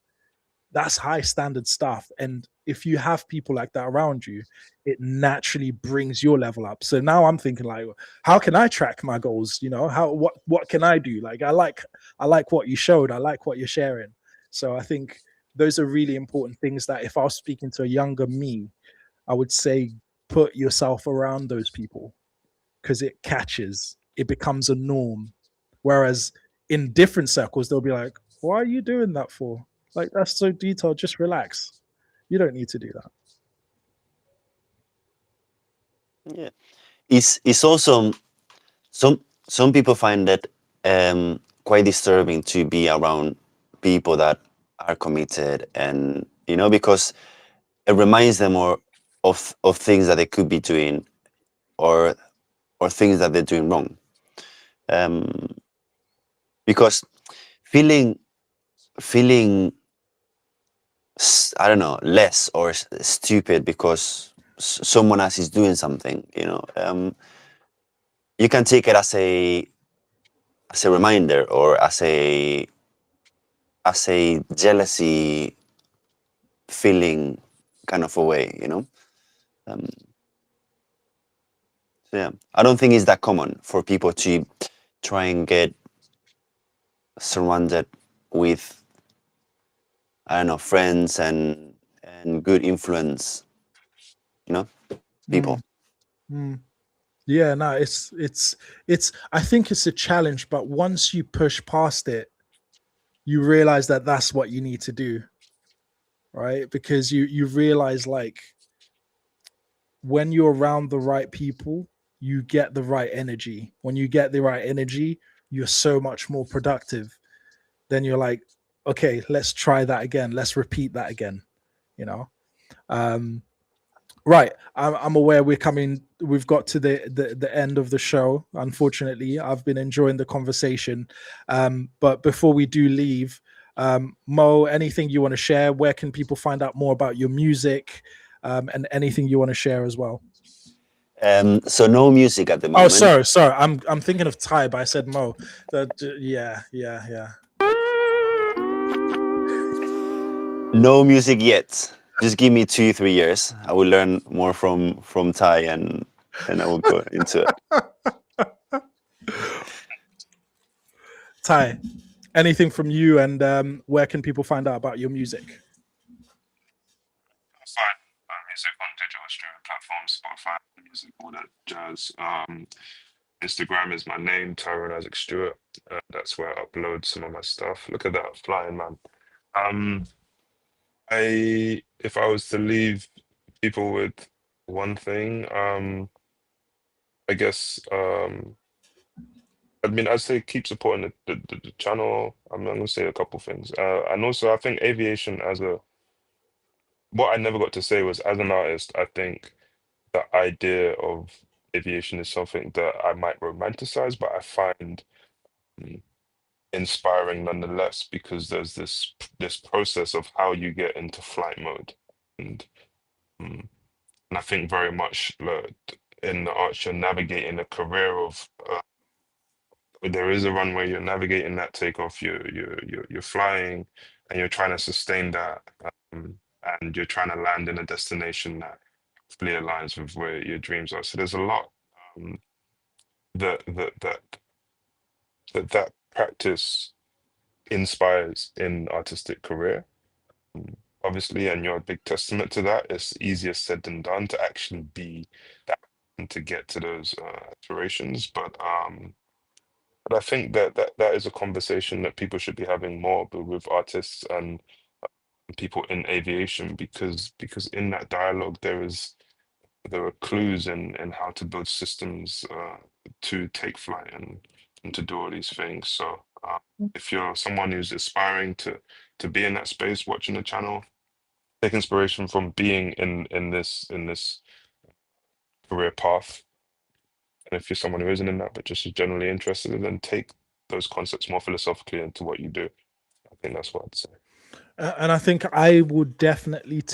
That's high standard stuff. And if you have people like that around you, it naturally brings your level up. So now I'm thinking like, how can I track my goals? You know, what can I do? Like, I like what you showed. I like what you're sharing. So I think those are really important things that if I was speaking to a younger me, I would say, put yourself around those people, because it catches, it becomes a norm. Whereas in different circles, they'll be like, why are you doing that for? Like, that's so detailed, just relax. You don't need to do that. Yeah. It's also, some people find that quite disturbing to be around people that are committed, and you know, because it reminds them of things that they could be doing, or things that they're doing wrong. Because feeling I don't know, less or stupid because someone else is doing something, you know, you can take it as a reminder, or as a jealousy feeling kind of a way, you know. So yeah, I don't think it's that common for people to try and get surrounded with, I don't know, friends and good influence, you know, people. Yeah, no, it's I think it's a challenge, but once you push past it, you realize that that's what you need to do, right? Because you realize, like, when you're around the right people, you get the right energy. When you get the right energy, you're so much more productive. Then you're like, okay, let's try that again. Let's repeat that again, you know? Right. I'm aware we've got to the end of the show. Unfortunately, I've been enjoying the conversation. But before we do leave, Mo, anything you want to share? Where can people find out more about your music? And anything you want to share as well? So no music at the Oh, moment. sorry. I'm thinking of Ty, but I said Mo. Yeah. No music yet. Just give me 2-3 years. I will learn more from Ty, and I will go into it. Ty, anything from you, and where can people find out about your music? Fine. Music on digital streaming platforms, Spotify, music, all that jazz. Instagram is my name, Tyrone Stewart. That's where I upload some of my stuff. Look at that flying, man. If I was to leave people with one thing, I guess I mean I'd say keep supporting the channel. I'm gonna say a couple things. And also I think aviation what I never got to say was, as an artist, I think the idea of aviation is something that I might romanticize, but I find inspiring nonetheless, because there's this process of how you get into flight mode, and um, and I think very much in the arts you're navigating a career of there is a runway, you're navigating that takeoff, you're flying, and you're trying to sustain that, and you're trying to land in a destination that hopefully aligns with where your dreams are. So there's a lot um, that that that that practice inspires in artistic career, obviously, and you're a big testament to that. It's easier said than done to actually be that and to get to those aspirations, but I think that is a conversation that people should be having more with artists and people in aviation, because in that dialogue there are clues in how to build systems to take flight and to do all these things. So if you're someone who's aspiring to be in that space, watching the channel, take inspiration from being in this career path. And if you're someone who isn't in that but just is generally interested, then take those concepts more philosophically into what you do. I think that's what I'd say. And I think I would definitely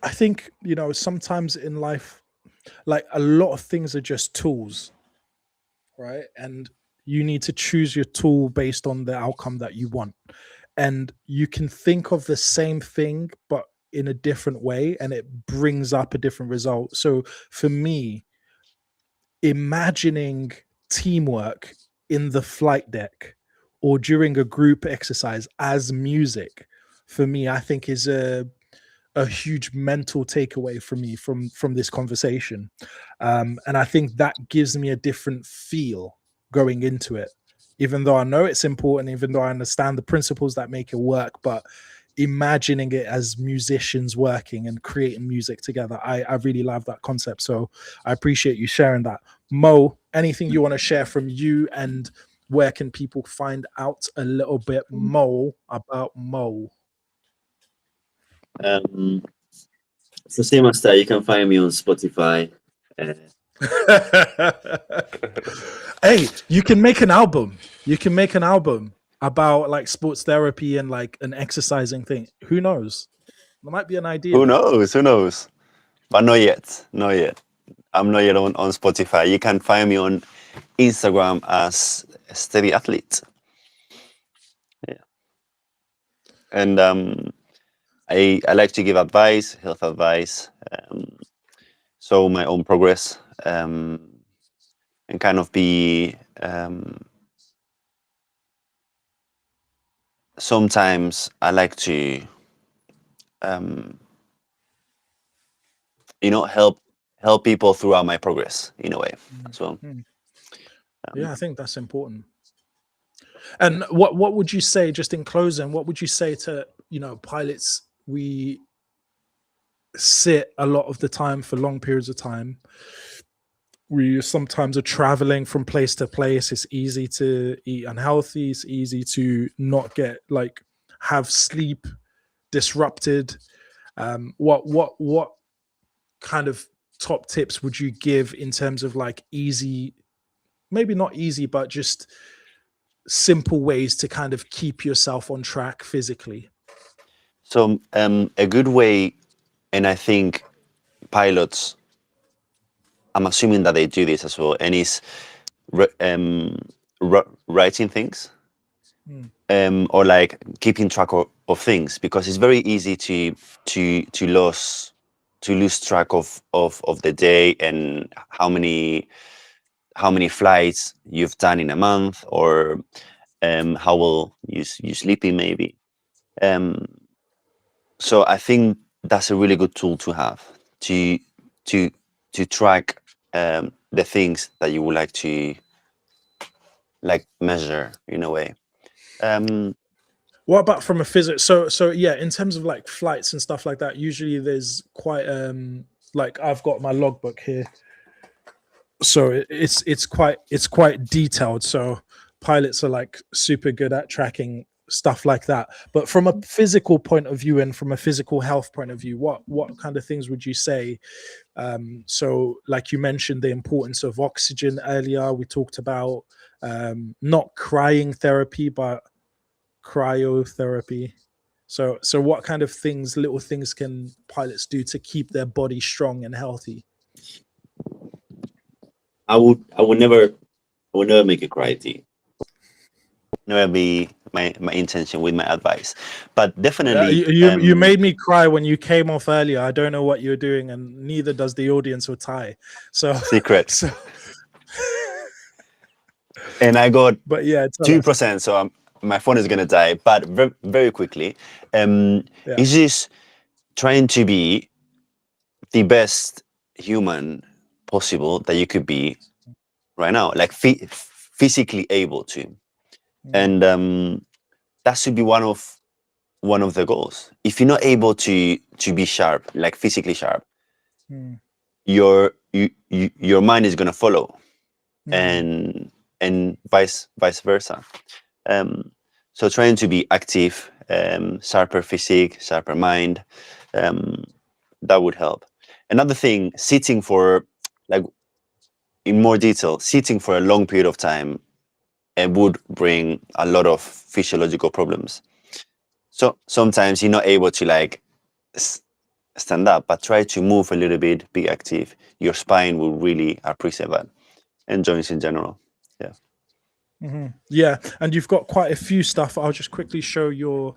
I think, sometimes in life, like a lot of things are just tools, right? And you need to choose your tool based on the outcome that you want. And you can think of the same thing, but in a different way, and it brings up a different result. So for me, imagining teamwork in the flight deck or during a group exercise as music, for me, I think is a huge mental takeaway for me from this conversation. And I think that gives me a different feel going into it, even though I know it's important, even though I understand the principles that make it work, but imagining it as musicians working and creating music together, I really love that concept. So I appreciate you sharing that. Mo, anything you want to share from you, and where can people find out a little bit more about Mo? So same as that, you can find me on Spotify. Hey, you can make an album. You can make an album about like sports therapy and like an exercising thing. Who knows? There might be an idea. Who knows? But not yet. I'm not yet on Spotify. You can find me on Instagram as Steady Athlete. Yeah. And I like to give advice, health advice, show my own progress, and kind of be sometimes I like to help people throughout my progress in a way as well. Yeah, I think that's important. And what would you say, just in closing, what would you say to pilots? We sit a lot of the time for long periods of time. We sometimes are traveling from place to place. It's easy to eat unhealthy. It's easy to not have sleep disrupted. What kind of top tips would you give in terms of like easy, maybe not easy, but just simple ways to kind of keep yourself on track physically? So a good way, and I think pilots, I'm assuming that they do this as well, and is writing things, or like keeping track of things, because it's very easy to lose track of the day and how many flights you've done in a month, or how well you sleeping maybe. So I think that's a really good tool to have to track the things that you would like to measure in a way. What about from a physics? So yeah, in terms of like flights and stuff like that, usually there's quite like I've got my logbook here, so it's quite detailed. So pilots are like super good at tracking stuff like that. But from a physical point of view and from a physical health point of view, what kind of things would you say? So like you mentioned the importance of oxygen earlier. We talked about not crying therapy, but cryotherapy. So what kind of things, little things, can pilots do to keep their body strong and healthy? I would never make it cry tea. Never be my intention with my advice, but definitely you made me cry when you came off earlier. I don't know what you're doing, and neither does the audience or Ty. So secret. So, and I got but yeah, 2%, so my phone is gonna die. But very quickly, it's just trying to be the best human possible that you could be right now, like physically able to. And that should be one of the goals. If you're not able to be sharp, like physically sharp, your mind is gonna follow, and vice versa. So trying to be active, sharper physique, sharper mind, that would help. Another thing, sitting for in more detail, sitting for a long period of time, it would bring a lot of physiological problems. So sometimes you're not able to stand up, but try to move a little bit, be active. Your spine will really appreciate that, and joints in general. Yeah. Yeah, and you've got quite a few stuff. I'll just quickly show your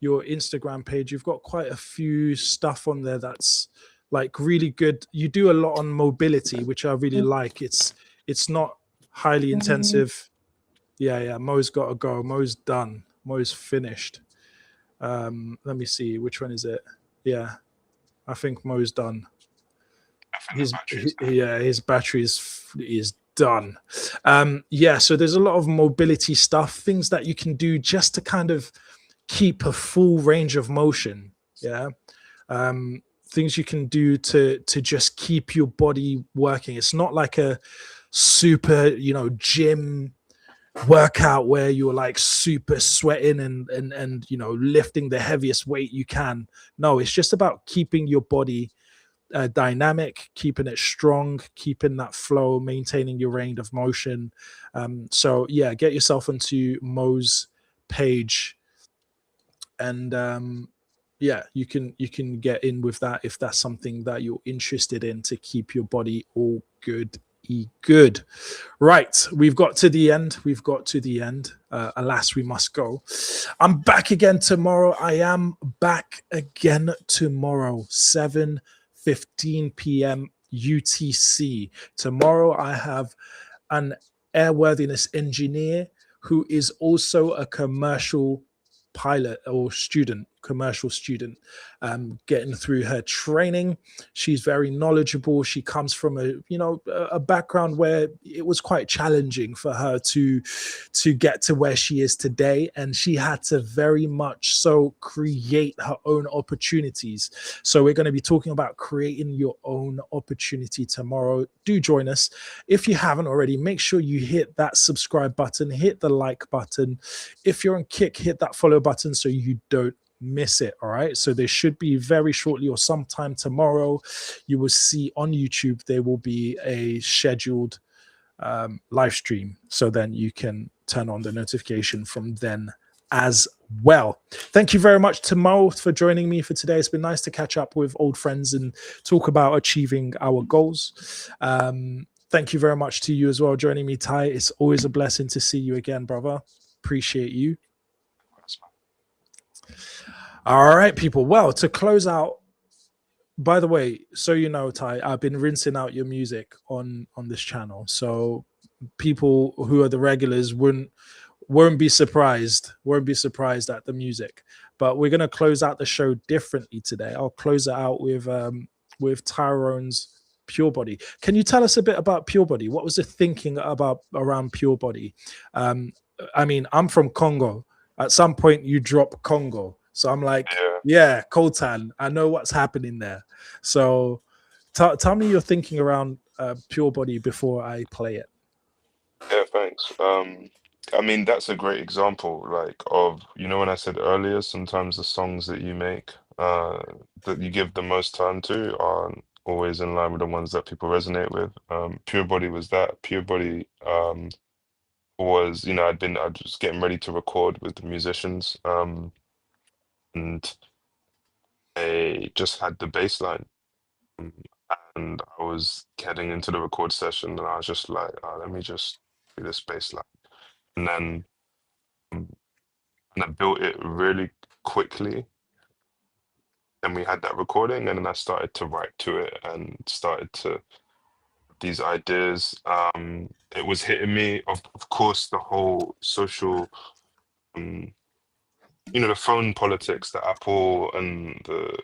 Instagram page. You've got quite a few stuff on there that's like really good. You do a lot on mobility, which I really like. It's not highly intensive. Yeah, Mo's got to go. Mo's done. Mo's finished. Let me see, which one is it? Yeah, I think Mo's done. His battery is done. Yeah, so there's a lot of mobility stuff, things that you can do just to kind of keep a full range of motion. Yeah. Things you can do to just keep your body working. It's not like a super, gym workout where you're like super sweating and lifting the heaviest weight you can. No, it's just about keeping your body dynamic, keeping it strong, keeping that flow, maintaining your range of motion. So yeah, get yourself onto Mo's page, and yeah, you can get in with that if that's something that you're interested in to keep your body all good. Right, we've got to the end. Alas, we must go. I'm back again tomorrow. I am back again tomorrow, 7:15 p.m. UTC. Tomorrow I have an airworthiness engineer who is also a commercial pilot or commercial student, getting through her training. She's very knowledgeable. She comes from a background where it was quite challenging for her to get to where she is today, and she had to very much so create her own opportunities. So we're going to be talking about creating your own opportunity tomorrow. Do join us. If you haven't already, make sure you hit that subscribe button, hit the like button. If you're on Kick, hit that follow button so you don't miss it. All right, so they should be very shortly or sometime tomorrow. You will see on YouTube there will be a scheduled live stream, so then you can turn on the notification from then as well. Thank you very much to Mo for joining me for today. It's been nice to catch up with old friends and talk about achieving our goals. Thank you very much to you as well joining me, Ty. It's always a blessing to see you again, brother. Appreciate you. All right, people. Well, to close out, by the way, so you know, Ty, I've been rinsing out your music on this channel, so people who are the regulars won't be surprised at the music. But we're gonna close out the show differently today. I'll close it out with Tyrone's Pure Body. Can you tell us a bit about Pure Body? What was the thinking around Pure Body? I mean, I'm from Congo. At some point, you drop Congo, so I'm like, yeah, Coltan. I know what's happening there. So, tell me your thinking around Pure Body before I play it. Yeah, thanks. I mean, that's a great example, like, of, you know, when I said earlier, sometimes the songs that you make, that you give the most time to aren't always in line with the ones that people resonate with. Pure Body was that. Pure Body was, you know, I was getting ready to record with the musicians, and I just had the bass line. And I was heading into the record session, and I was just like, oh, let me just do this bass line. And then and I built it really quickly. And we had that recording, and then I started to write to it and started to these ideas. It was hitting me, of course, the whole social, you know, the phone politics, the Apple and the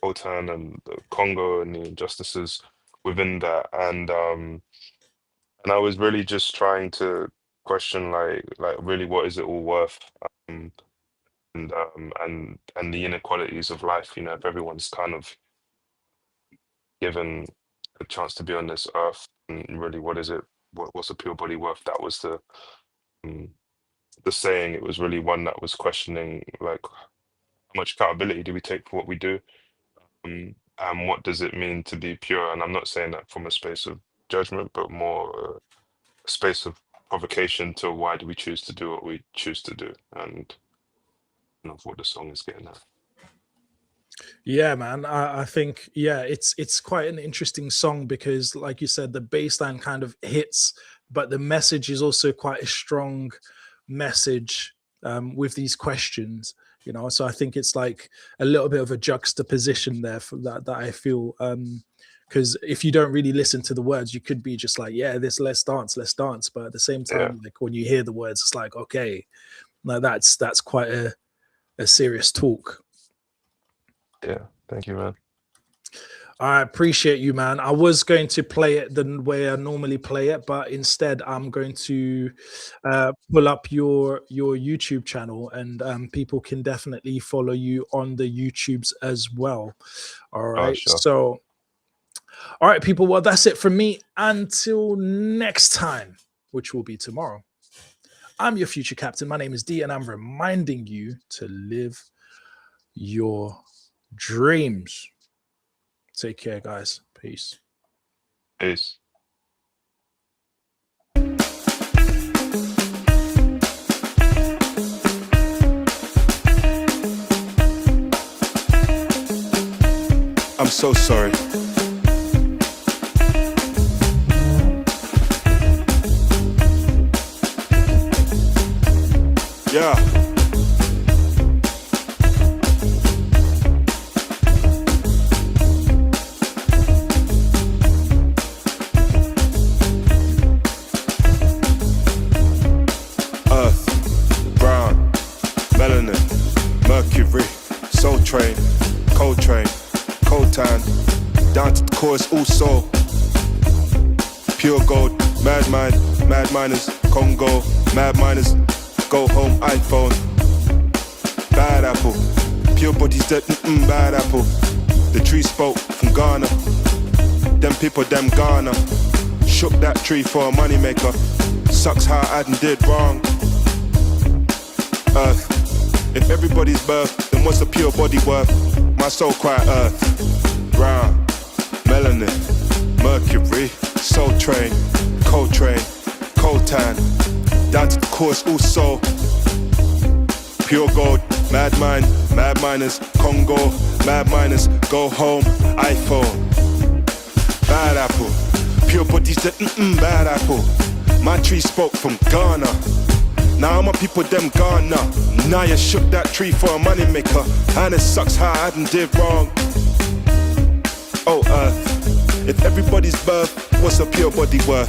OTAN and the Congo and the injustices within that. And I was really just trying to question, like really, what is it all worth? And the inequalities of life. You know, if everyone's kind of given a chance to be on this earth, and really, what is it? What's a pure body worth? That was the saying. It was really one that was questioning, like, how much accountability do we take for what we do, and what does it mean to be pure? And I'm not saying that from a space of judgment, but more a space of provocation to why do we choose to do what we choose to do, and of what the song is getting at. Yeah, man. I think, yeah, it's quite an interesting song because, like you said, the bass line kind of hits, but the message is also quite a strong message with these questions, you know. So I think it's like a little bit of a juxtaposition there for that I feel, because if you don't really listen to the words, you could be just like, yeah, let's dance. But at the same time, like when you hear the words, it's like, okay, now that's quite a serious talk. Yeah, thank you, man. I appreciate you, man. I was going to play it the way I normally play it, but instead I'm going to pull up your YouTube channel, and people can definitely follow you on the YouTubes as well. All right. Sure. So, all right, people. Well, that's it from me. Until next time, which will be tomorrow. I'm your future captain. My name is D, and I'm reminding you to live your dreams. Take care, guys. Peace. Peace. I'm so sorry. Yeah. Mercury, Soul Train, Coltrane, Coltan, down to the chorus also. Pure gold, mad mind, mad miners, Congo, mad miners, go home iPhone. Bad apple, pure bodies dead, bad apple. The tree spoke from Ghana, them people, them Ghana. Shook that tree for a money maker. Sucks how I did wrong. Earth. If everybody's birth, then then what's the pure body worth? My soul cry earth, brown, melanin, mercury, soul train, cold tan, down to the course also. Pure gold, mad mind, mad miners, Congo, mad miners, go home, iPhone. Bad apple, pure bodies that bad apple. My tree spoke from Ghana. Now my people them Ghana. Now you shook that tree for a money maker, and it sucks how I did wrong. Oh earth, if everybody's birth, what's a pure body worth?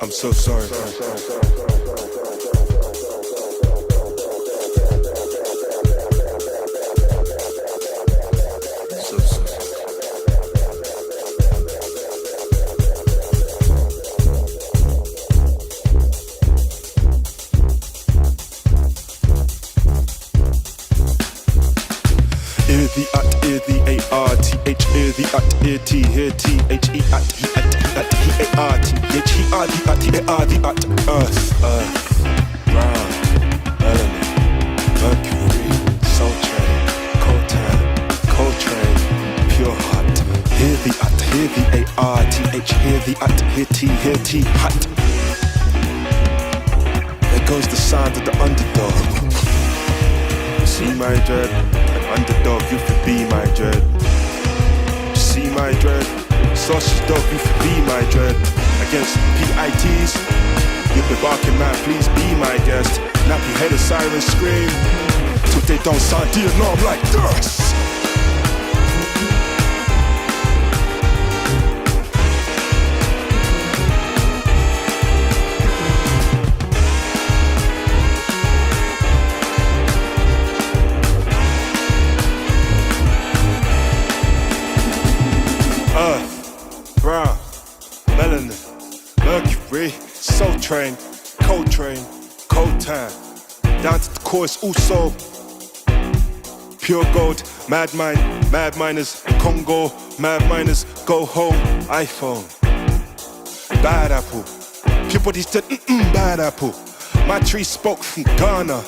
I'm so sorry. Earth, brown, melanin, mercury, soul train, cold tan, pure heart. Hear the A-R-T-H, hear the hear T, hut. There goes the sound of the underdog. See my dread, an underdog, you could be my dread. See my dread, sausage dog, you could be my dread. Against PITs, you've been barking, man, please be my guest. Nappy headed sirens scream till they don't sound the alarm like this. Earth, brown, melanin, mercury, soul train, cold tan, down to the course also. Pure gold, mad mind, mad miners, Congo, mad miners, go home, iPhone. Bad apple, pure bodies dead, bad apple. My tree spoke from Ghana.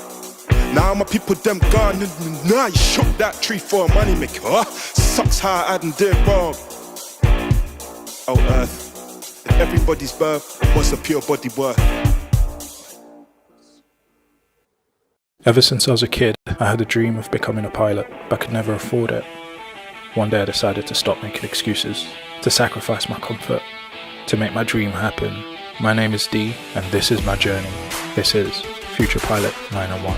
Now my people them Ghana. Now you shook that tree for a money maker. Sucks how I did wrong. Oh earth, if everybody's birth, what's a pure body worth? Ever since I was a kid, I had a dream of becoming a pilot, but could never afford it. One day I decided to stop making excuses, to sacrifice my comfort, to make my dream happen. My name is D, and this is my journey. This is Future Pilot 901.